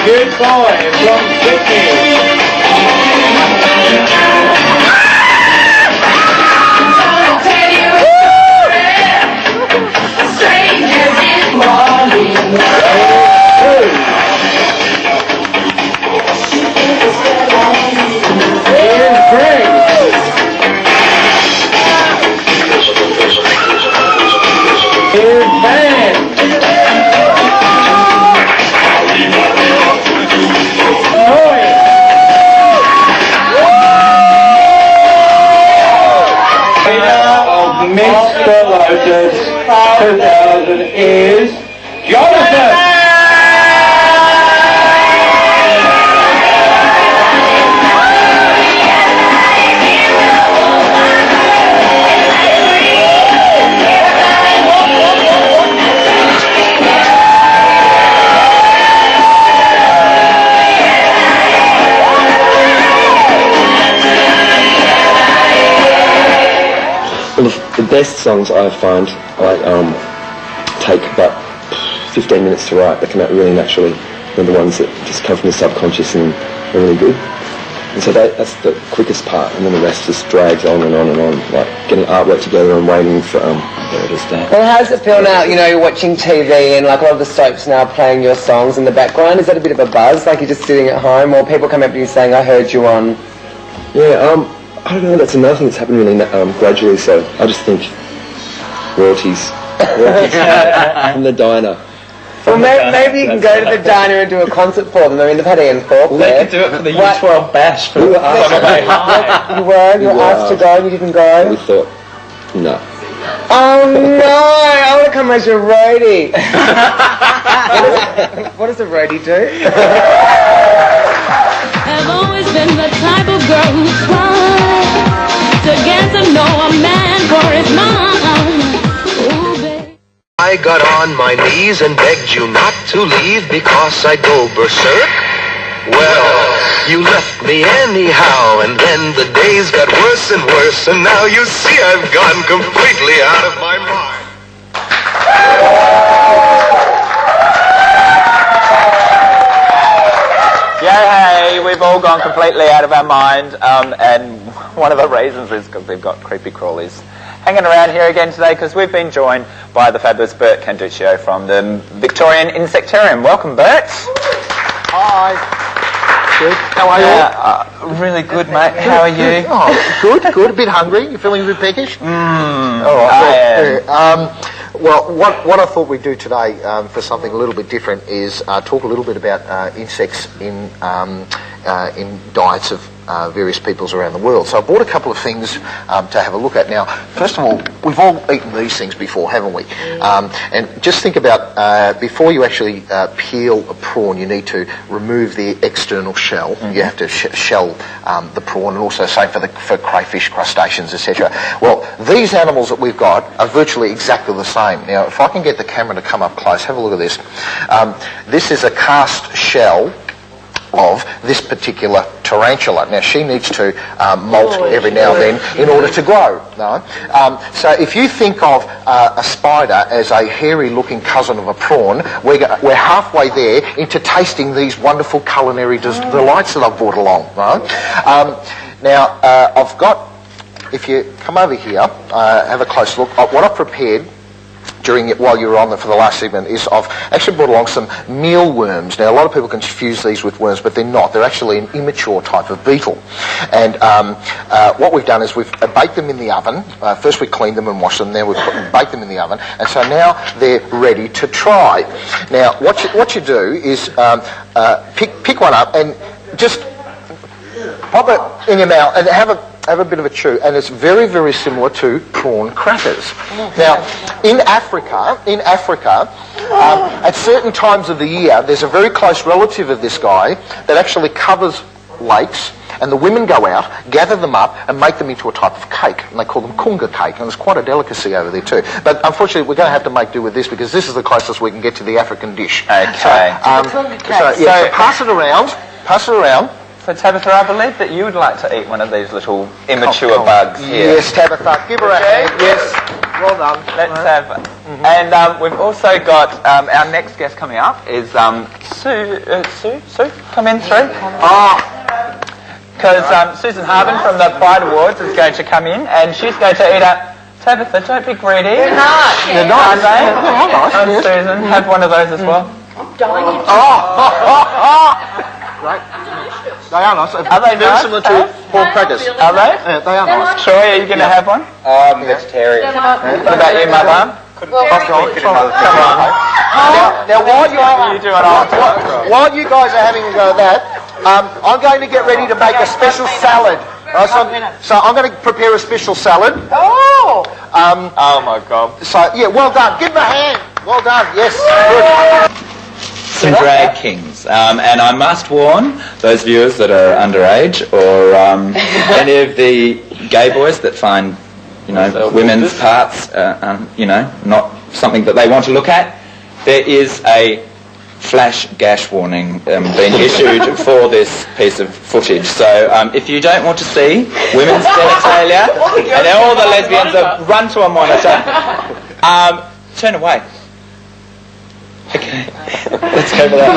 S20: Good boy from Sydney. I'll tell you a story. Strangers in morning. Here's Grace. Here's Ben. Mr. Lotus 2000 is Jonathan!
S16: The best songs I find I take about 15 minutes to write. They come out really naturally. They're the ones that just come from the subconscious and are really good. And so that's the quickest part, and then the rest just drags on and on and on, like getting artwork together and waiting for there it is there.
S4: Well, how does it feel now, you know, you're watching TV and like a lot of the soaps now playing your songs in the background? Is that a bit of a buzz, like you're just sitting at home, or people come up to you saying, I heard you on...
S16: Yeah, I don't know, that's another thing that's happened really gradually, so I just think royalties from the diner.
S4: Well, maybe you can go to the diner and do a concert for them. I mean, they've had Ian Thorpe there.
S12: They could do it for the U12 bash for the summer day high.
S4: You were asked to go and you didn't go?
S16: We thought, no.
S4: Oh no, I want to come as your roadie. What does a roadie do?
S9: I've always been the type of girl who tries to get to know a man for his mind.
S17: I got on my knees and begged you not to leave because I go berserk. Well, you left me anyhow, and then the days got worse and worse, and now you see I've gone completely out of my mind.
S12: Yeah, hey, we've all gone completely out of our mind, and one of the reasons is because we've got creepy crawlies hanging around here again today, because we've been joined
S5: by the fabulous Bert Canduccio from the Victorian Insectarium. Welcome, Bert.
S3: Hi. Good. How are you?
S5: Really good, mate. How are you?
S3: Oh, good. A bit hungry. You feeling a bit peckish?
S5: All right.
S3: Well, what I thought we'd do today for something a little bit different is talk a little bit about insects in diets of various peoples around the world. So I bought a couple of things to have a look at. Now, first of all, we've all eaten these things before, haven't we? And just think about, before you actually peel a prawn, you need to remove the external shell. You have to shell the prawn, and also same for crayfish, crustaceans, etc. Well, these animals that we've got are virtually exactly the same. Now, if I can get the camera to come up close, have a look at this. This is a cast shell of this particular tarantula. Now, she needs to molt every now and then in order to grow. No? So if you think of a spider as a hairy-looking cousin of a prawn, we're halfway there into tasting these wonderful culinary delights that I've brought along. Right? Now, I've got, if you come over here, have a close look. What I've prepared while you were on for the last segment is I've actually brought along some mealworms. Now, a lot of people confuse these with worms, but they're not. They're actually an immature type of beetle. And what we've done is we've baked them in the oven. First we cleaned them and washed them, then we baked them in the oven. And so now they're ready to try. Now, what you do is pick one up and just pop it in your mouth and have a bit of a chew, and it's very, very similar to prawn crackers. Now, in Africa, at certain times of the year, there's a very close relative of this guy that actually covers lakes, and the women go out, gather them up, and make them into a type of cake, and they call them kunga cake, and it's quite a delicacy over there too. But unfortunately, we're going to have to make do with this because this is the closest we can get to the African dish. Okay. So pass it around.
S5: So Tabatha, I believe that you would like to eat one of these little immature bugs here.
S3: Yes, Tabatha, give her a hand. Yes, well done.
S5: Let's have it. And we've also got our next guest coming up is Sue, come in through. Because Susan Harvin from the Pride Awards is going to come in, and she's going to eat a... Tabatha, don't be greedy.
S3: They're not. They're not.
S5: Are they?
S3: Oh,
S5: Susan, have one of those as well.
S19: I'm dying.
S3: Right. They are nice.
S5: Are they
S3: very
S5: nice?
S3: similar to pork crackers?
S5: Are they?
S3: Yeah, they are nice.
S5: Troy, are you going to have one?
S12: I'm vegetarian.
S5: What about you, Mother?
S3: Come on. Now, while you guys are having a go at that, I'm going to get ready to make a special salad. So I'm going to prepare a special salad.
S5: Oh my God.
S3: So yeah, well done. Give them a hand. Well done. Yes. Good.
S5: Some drag kings, and I must warn those viewers that are underage or any of the gay boys that find, women's parts, not something that they want to look at. There is a flash gash warning being issued for this piece of footage. So if you don't want to see women's genitalia and all the lesbians that run to a monitor, turn away. Okay, let's go for that.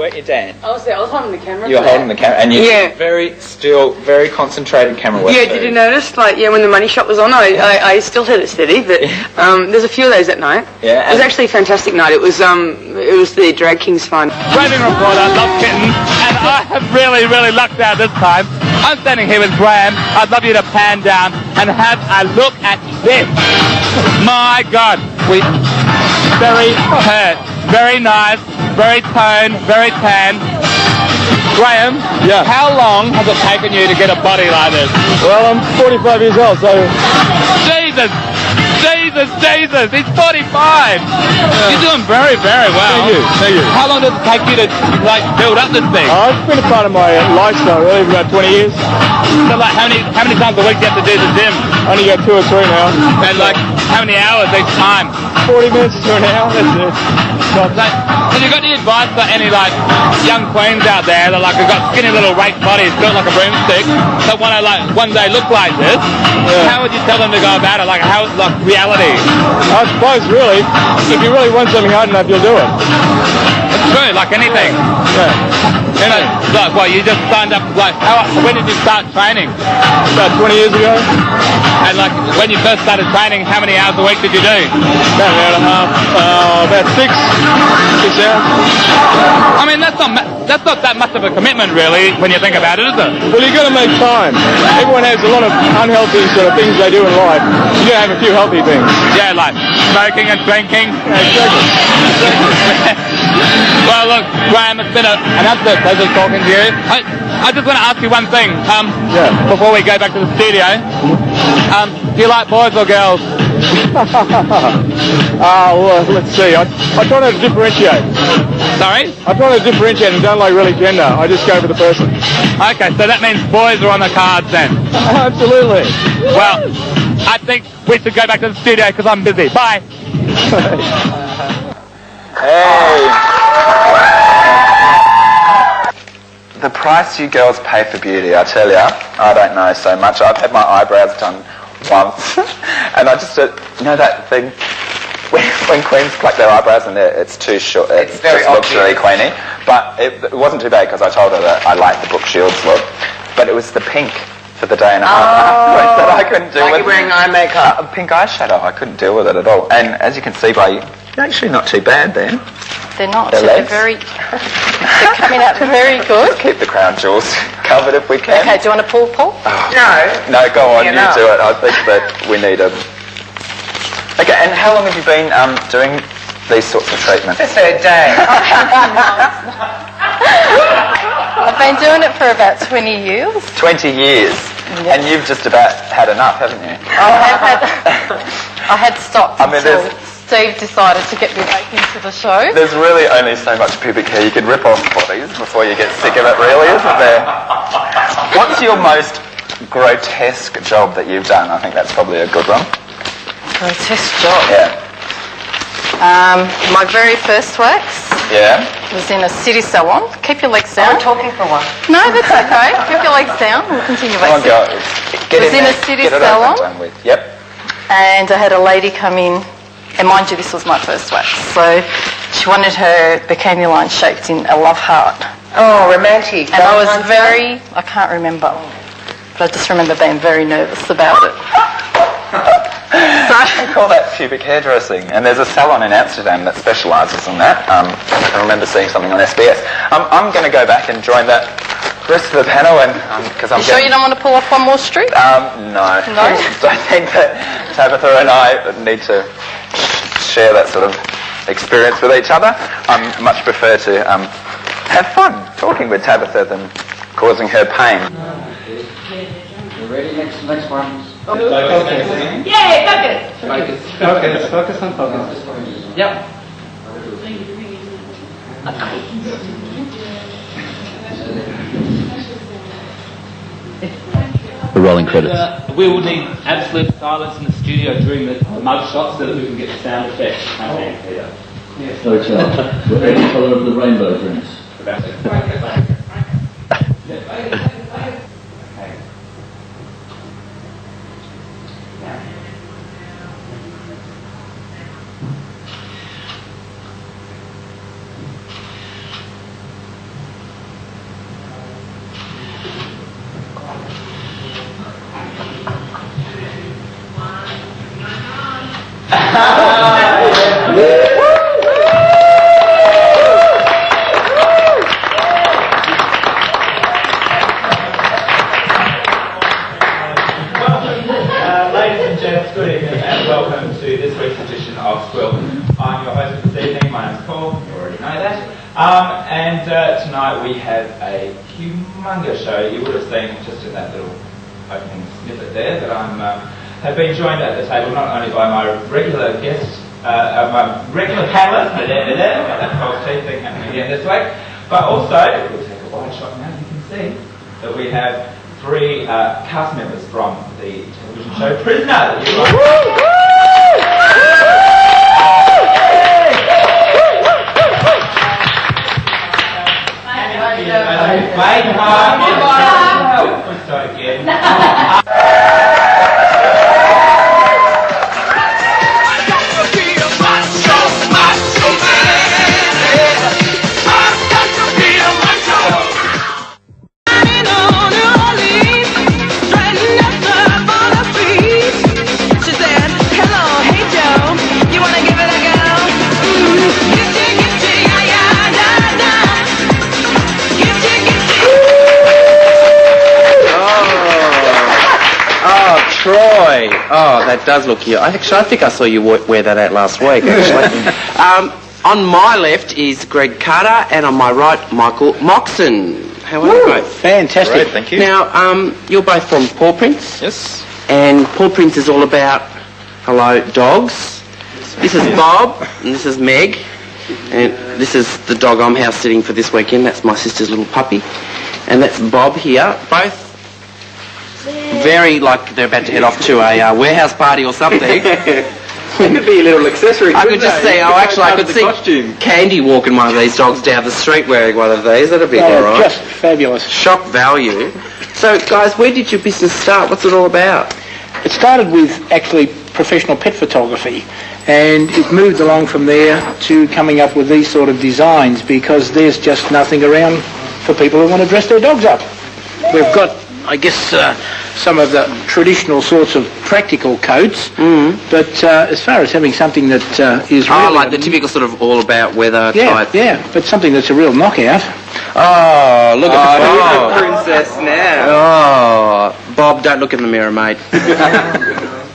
S5: weren't you, Dan?
S6: I was holding the camera.
S5: You were holding the camera, and you very still, very concentrated camera work.
S6: Yeah, did you notice, when the money shot was on, I still held it steady, but there's a few of those that night.
S5: Yeah.
S6: It was actually a fantastic night. It was the Drag Kings fun.
S10: Raving reporter, love kittens, and I have really, really lucked out this time. I'm standing here with Graham. I'd love you to pan down and have a look at this. My God, very hurt, very nice, very toned, very tan. Graham, how long has it taken you to get a body like this?
S25: Well, I'm 45 years old, so...
S10: Jesus, he's 45! You're doing very, very well.
S25: Thank you.
S10: How long does it take you to, build up this thing?
S25: It's been a part of my lifestyle, really, for about 20 years.
S10: So, how many times a week do you have to do the gym?
S25: I only go 2 or 3 now.
S10: And, how many hours each time?
S25: 40 minutes to an hour, that's it.
S10: Have you got any advice for any, young queens out there that, have got skinny little raked bodies built like a broomstick that want to, one day look like this? Yeah. How would you tell them to go about it? How, reality?
S25: I suppose, really, if you really want something hard enough, you'll do it.
S10: It's true, like anything.
S25: Yeah.
S10: You know, you just signed up, when did you start training?
S25: About 20 years ago.
S10: And, when you first started training, how many hours a week did you do?
S25: About an hour and a half, about 6 hours.
S10: I mean, that's not that much of a commitment, really, when you think about it, is it?
S25: Well, you've got to make time. Everyone has a lot of unhealthy sort of things they do in life. You got to have a few healthy things.
S10: Yeah, like smoking and drinking.
S25: Yeah, exactly.
S10: Well, look, Graham, it's been an absolute pleasure talking to you. I just want to ask you one thing. Before we go back to the studio, do you like boys or girls?
S25: Well, let's see. I try not to differentiate.
S10: Sorry?
S25: I try not to differentiate and don't really gender. I just go for the person.
S10: Okay, so that means boys are on the cards then?
S25: Absolutely.
S10: Well, I think we should go back to the studio because I'm busy. Bye.
S5: Hey. The price you girls pay for beauty, I tell ya, I don't know so much. I've had my eyebrows done once, and I just, that thing, when queens pluck their eyebrows and it's too short, it just looks really queenie. But it wasn't too bad because I told her that I liked the Brooke Shields look, but it was the pink for the day and a half that I couldn't deal with.
S11: Like you're wearing eye makeup.
S5: Pink eyeshadow, I couldn't deal with it at all. And as you can see by, actually not too bad then.
S13: They're not.
S5: They're
S13: They're coming out very good.
S5: Let's keep the crown jewels covered if we can.
S13: Okay, do you want to pull, Paul?
S5: No, go on, you do it. I think that we need a... Okay, and how long have you been doing these sorts of treatments?
S11: Just a day.
S13: I've been doing it for about 20 years.
S5: 20 years? Yep. And you've just about had enough, haven't you?
S13: I had stopped until Steve decided to get me back into the show.
S5: There's really only so much pubic hair you can rip off bodies before you get sick of it, really, isn't there? What's your most grotesque job that you've done? I think that's probably a good one.
S13: Grotesque job?
S5: Yeah.
S13: My very first wax was in a city salon. Keep your legs down.
S11: I'm talking for one.
S13: No, that's okay. Keep your legs down. We'll continue
S5: waxing.
S13: It was in a city salon.
S5: Yep.
S13: And I had a lady come in, and mind you, this was my first wax. So she wanted her bikini line shaped in a love heart.
S11: Oh, romantic.
S13: And I was I can't remember, but I just remember being very nervous about it.
S5: I call that pubic hairdressing, and there's a salon in Amsterdam that specialises in that. I remember seeing something on SBS. I'm going to go back and join that rest of the panel, and because I'm.
S13: You sure you don't want to pull off one more streak?
S5: No. I think that Tabatha and I need to share that sort of experience with each other. I much prefer to have fun talking with Tabatha than causing her pain.
S2: You ready? Next one.
S11: Okay.
S2: Yay, focus. Focus on focus. Yep.
S15: The rolling credits.
S10: We will need absolute silence in the studio during the mug shots so that we can get the sound effects.
S15: Hotel. We're every colour of the rainbow drinks.
S5: Ladies and gents, good evening and welcome to this week's edition of Squeal. I'm your host for this evening, my name's Paul, you already know that. And tonight we have a humongous show. You would have seen just in that little opening snippet there that I have been joined at the table not only by my regular guest, my regular panellist, got that false teeth thing happening again this week, but also, we'll take a wide shot now, you can see that we have 3 cast members from the television show Prisoner.
S4: Troy. Oh, that does look cute. I think I saw you wear that out last week, actually. On my left is Greg Carter, and on my right, Michael Moxon. How are you both?
S8: Fantastic. Great, thank you.
S4: Now, you're both from Paw Prints.
S8: Yes.
S4: And Paw Prints is all about, hello, dogs. This is Bob, and this is Meg. And this is the dog I'm house sitting for this weekend. That's my sister's little puppy. And that's Bob here. Both very like they're about to head off to a warehouse party or something.
S5: It could be a little accessory.
S4: I could just see, I could see Candy walking one of these dogs down the street wearing one of these. That'd be all right.
S8: Just fabulous.
S4: Shock value. So, guys, where did your business start? What's it all about?
S8: It started with actually professional pet photography, and it moved along from there to coming up with these sort of designs because there's just nothing around for people who want to dress their dogs up. We've got, I guess, some of the traditional sorts of practical coats, but as far as having something that is really...
S4: Oh, like the typical sort of all-about weather type.
S8: Yeah, but something that's a real knockout.
S4: Oh, look at
S5: the princess now.
S4: Oh, Bob, don't look in the mirror, mate.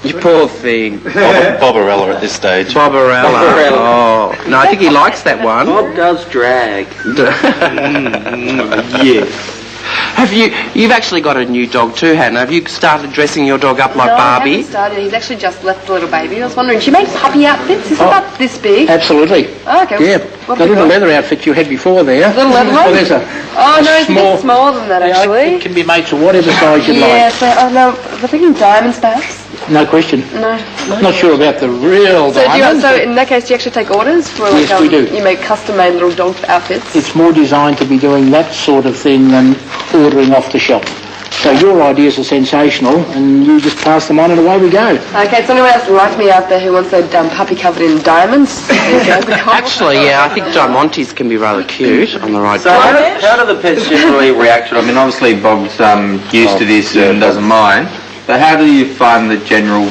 S4: You poor thing.
S15: Bobbarella at this stage.
S4: Bobbarella. Oh, no, I think he likes that one.
S7: Bob does drag.
S4: Yes. You've actually got a new dog too, Hannah. Have you started dressing your dog up like Barbie?
S6: No, I haven't started. He's actually just left the little baby. I was wondering, do you make puppy outfits? Is it about this big?
S8: Absolutely.
S6: Oh, okay.
S8: Yeah, the little leather outfit you had before there.
S6: Little leather one?
S8: Well, there's a
S6: Oh, no, it's a bit smaller than that, actually.
S8: It can be made to whatever size you'd
S6: Yeah,
S8: like.
S6: so, no, we're thinking diamonds, perhaps?
S8: No question.
S6: No.
S8: Not sure about the real diamonds.
S6: So in that case, do you actually take orders for like?
S8: Yes, we do.
S6: You make custom-made little dog outfits.
S8: It's more designed to be doing that sort of thing than ordering off the shelf. So your ideas are sensational, and you just pass them on, and away we go.
S6: Okay, is anyone else like me out there who wants a puppy covered in diamonds?
S4: Actually, yeah, I think Diamantes can be rather cute on the right
S18: So how do the pets generally react to it? I mean, obviously Bob's used to this and doesn't mind, but how do you find the general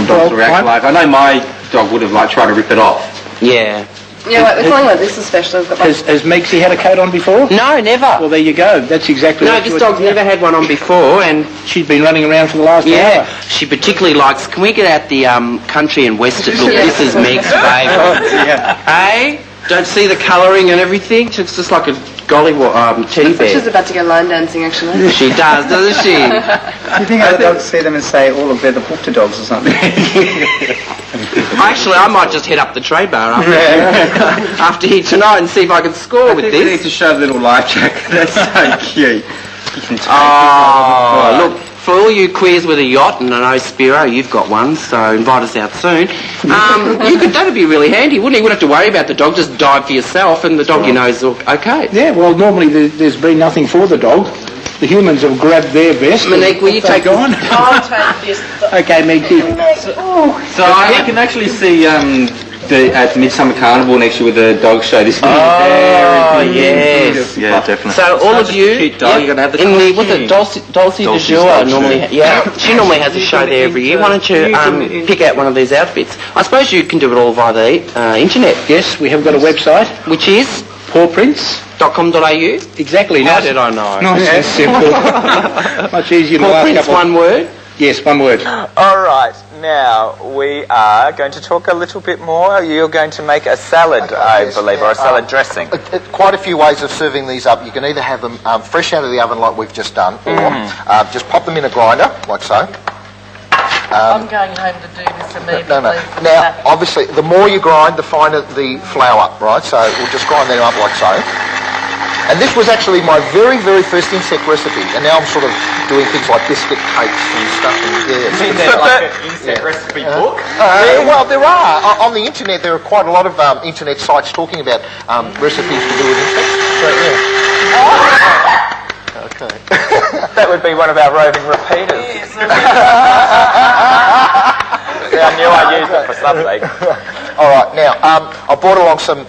S18: dogs react like? I know my dog would have tried to rip it off.
S4: Yeah.
S6: Yeah, like, something like this especially.
S8: Has Mexie had a coat on before?
S4: No, never.
S8: Well, there you go. That's exactly
S4: No,
S8: what
S4: this dog's never had one on before, and
S8: she's been running around for the last hour.
S4: She particularly likes. Can we get out the country and western look? This is Meg's favourite. Hey, don't see the colouring and everything. It's just like a golly teddy bear.
S6: She's about to go line dancing, actually.
S4: She does, doesn't she?
S21: Do you think other dogs see them and say, all of they're the Bookter dogs or something?
S4: Actually, I might just head up the trade bar after here tonight and see if I can score with this.
S18: We need to show the little life jacket. That's so cute. You can take
S4: look, for all you queers with a yacht and an Spiro, you've got one, so invite us out soon. That'd be really handy, wouldn't it? You wouldn't have to worry about the dog, just dive for yourself and the dog you know is okay.
S8: Yeah, well, normally there's been nothing for the dog. The humans have grabbed their best.
S4: Monique, will you take
S8: on?
S6: I'll take this.
S8: Okay, Meg.
S18: So I can actually see at Midsummer Carnival next year with the dog show. This will be very
S7: yes.
S18: Yeah, definitely.
S7: So all of you,
S18: cute dog, you're gonna have the
S7: in the what's it, Dulcie de Jour normally, she normally has a show there every year. Why don't you pick out one of these outfits? I suppose you can do it all via the internet.
S8: Yes, we have got a website,
S7: which is
S8: pawprints.com.au. Exactly.
S7: How did I know?
S8: Nice and simple. Much easier than the last couple.
S7: One word.
S8: Yes, one word.
S5: All right. Now, we are going to talk a little bit more. You're going to make a salad, I believe, or a salad dressing.
S3: Quite a few ways of serving these up. You can either have them fresh out of the oven like we've just done, or just pop them in a grinder, like so.
S13: I'm going home to do this immediately.
S3: No. Now, obviously, the more you grind, the finer the flour, right? So we'll just grind them up like so. And this was actually my very, very first insect recipe. And now I'm sort of doing things like biscuit cakes and stuff.
S5: Is there like an insect recipe book?
S3: Well, there are. On the internet, there are quite a lot of internet sites talking about recipes to do with insects. So, yeah. Okay.
S5: That would be one of our roving repeaters. I knew I'd use it for something.
S3: All right, now, I brought along some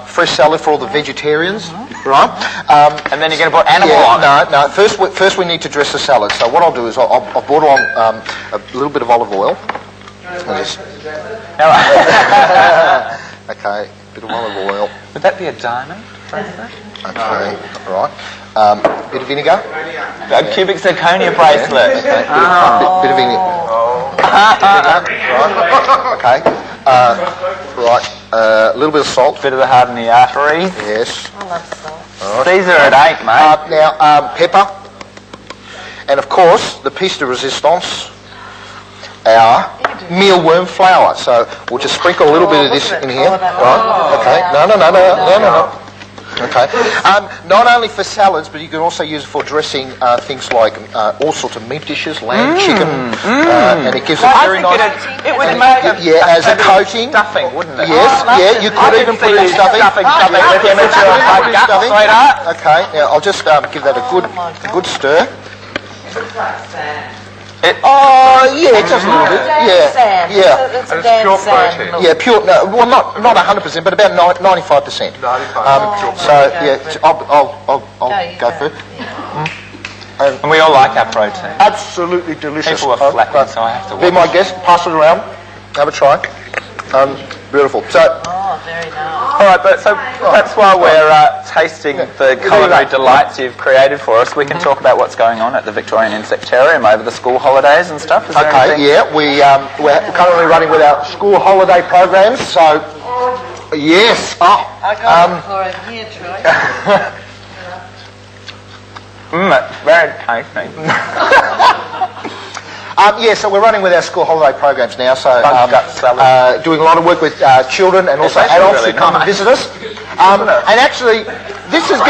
S3: fresh salad for all the vegetarians, right?
S5: And then you're going to put animal on it?
S3: No. First we need to dress the salad. So what I'll do is I've brought along a little bit of olive oil. Okay, bit of olive oil.
S5: Would that be a diamond?
S3: Okay, right. Bit of vinegar.
S5: A cubic zirconia bracelet.
S3: Okay, bit of vinegar. Okay. Right. A little bit of salt.
S5: Bit of the harden the arteries.
S3: Yes.
S13: I love salt.
S3: Right.
S5: Caesar at 8, mate.
S3: Now, pepper. And of course, the piece de resistance, our mealworm flour. So we'll just sprinkle a little bit of this in here. Right. Okay. No. Okay. Not only for salads, but you can also use it for dressing things like all sorts of meat dishes, lamb, chicken, and it gives it very nice.
S5: It would make
S3: as a coating.
S5: Stuffing, wouldn't it?
S3: Yes. You could even put it in stuffing. Okay. Now I'll just give that a good stir. Just a little bit.
S13: It's pure protein.
S3: Yeah, pure. No, well, not 100%, but about 95%. 95%. So I'll go for it.
S5: And we all like our protein.
S3: Absolutely delicious.
S5: People are flapping, so I have to watch.
S3: Be my guest. Pass it around. Have a try. Beautiful. So.
S13: Very nice.
S5: All right, but so perhaps while we're tasting the culinary delights you've created for us, we can talk about what's going on at the Victorian Insectarium over the school holidays and stuff. Is there anything?
S3: We're currently running with our school holiday programs. So, yes.
S13: I got it for a year, Troy.
S5: Very tasty.
S3: So we're running with our school holiday programs now. So doing a lot of work with children and also adults who come and visit us. And actually, this has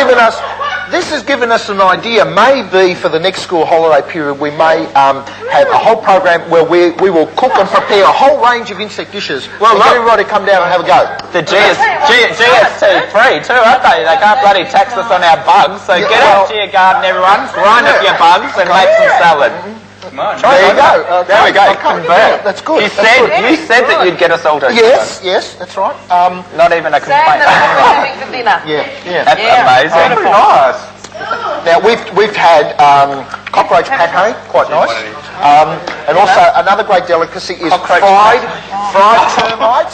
S3: given us an idea. Maybe for the next school holiday period, we may have a whole program where we will cook and prepare a whole range of insect dishes. Well, get everybody to come down and have a go.
S5: The GST free too, aren't they? They can't bloody tax us on our bugs. So get out to your garden, everyone. Grind up your bugs and make some salad.
S3: There you go.
S5: There we go.
S3: Yeah, that's good.
S5: You said that you'd get us all to.
S3: Yes, that's right.
S5: Not even a complaint.
S13: Having for dinner.
S3: Yeah.
S5: That's amazing.
S3: Very nice. Now we've had cockroach pate, quite nice. And also another great delicacy is fried termites.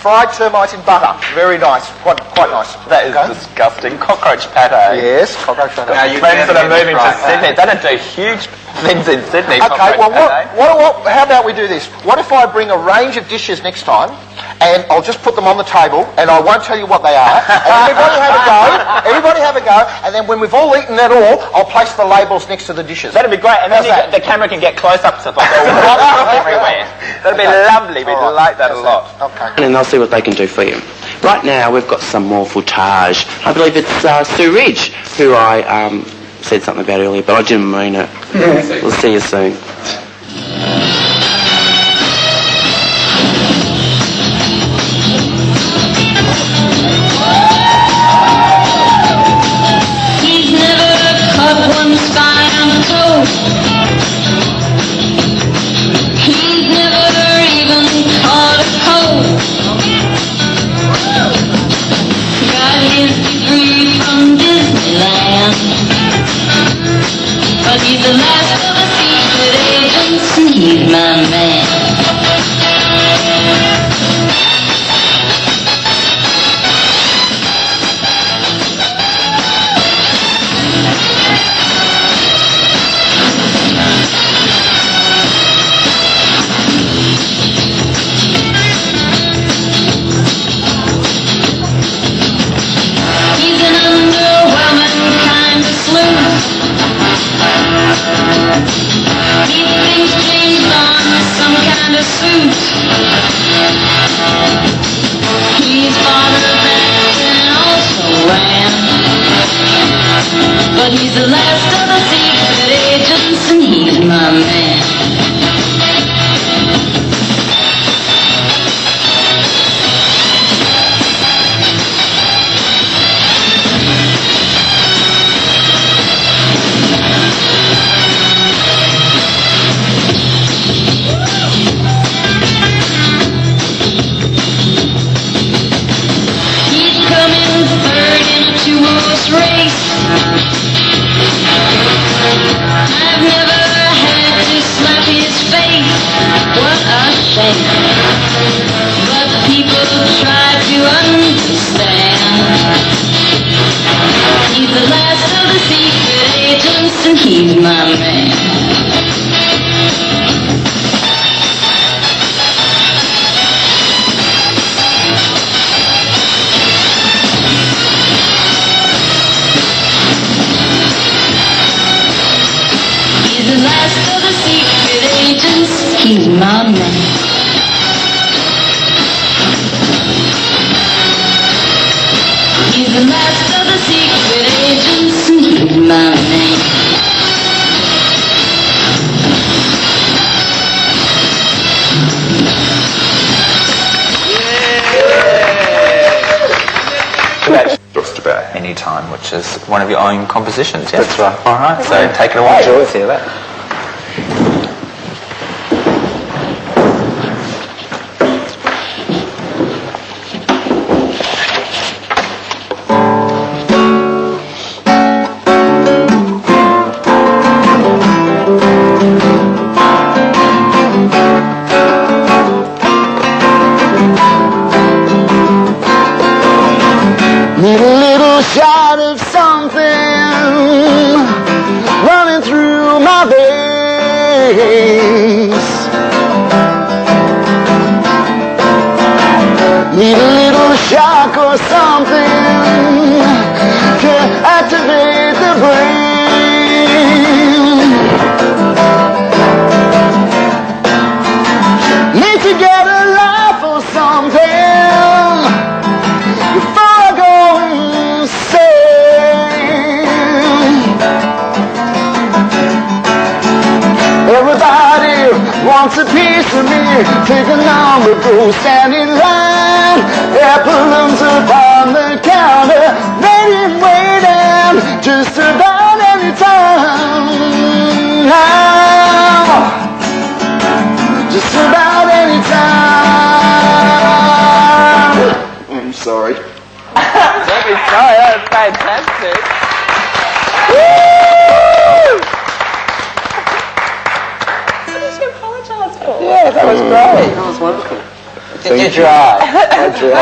S3: Fried termites in butter. Very nice. Quite nice.
S5: That is disgusting. Cockroach pate.
S3: Yes, cockroach pate.
S5: Now you friends that are moving to Sydney, they don't do huge things in Sydney.
S3: Okay, well, how about we do this? What if I bring a range of dishes next time, and I'll just put them on the table, and I won't tell you what they are, and everybody have a go, and then when we've all eaten that all, I'll place the labels next to the dishes.
S5: That'd be great, and then the camera can get close-ups of like everywhere. That'd be lovely. We'd like that a lot.
S3: Okay.
S7: And they'll see what they can do for you. Right now, we've got some more footage. I believe it's Sue Ridge, who I said something about earlier, but I didn't mean it. We'll see you soon.
S9: He's never caught one spy on toast. He's never even caught a cold. try to understand. He's the last of the secret agents and he's my man. He's the last of the secret agents, he's my man. He's the last of the secret agents, he's my man.
S5: Just about any time, which is one of your own compositions, yes? That's right. All right, so take it away.
S3: Enjoy it, that.
S20: Need a little shot of something running through my veins. Need a little shock or something to activate the brain. Need to get a life or something before I go insane. Everybody wants a piece of me. Take a number, go stand in line. Apples upon the counter, made him waiting just about any time. Just about any time. I'm sorry.
S5: Don't be sorry, that was fantastic.
S13: What did you apologise for?
S5: Yeah, that was great. That was wonderful. Did you try? I tried.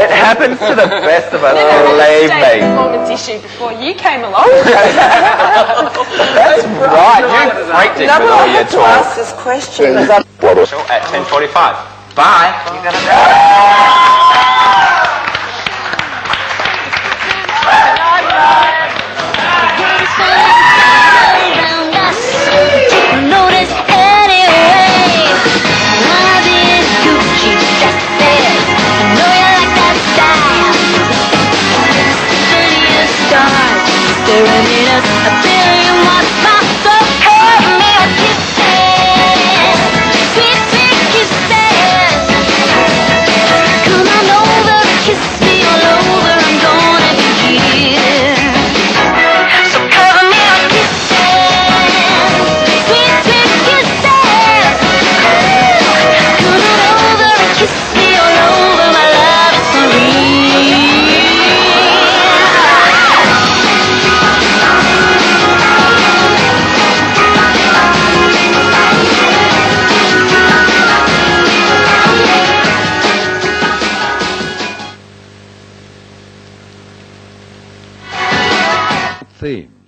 S5: It happens to the best of us, believe me.
S13: Performance issue before you came along.
S5: That's right, you freaked it with all your talk.
S13: ask this question.
S5: At 10:45. Bye. You gotta go.
S9: Notice anyway. Why did Gucci just say, I know you like that style. City of stars, staring at us, a billion watts my soul. Help me a kisses, sweet, sweet kisses. Come on over, kiss me all over, I'm gonna be here. So cover me a kisses, sweet, sweet kisses. Come on over and kiss me all over, my love is for real.
S1: Theme.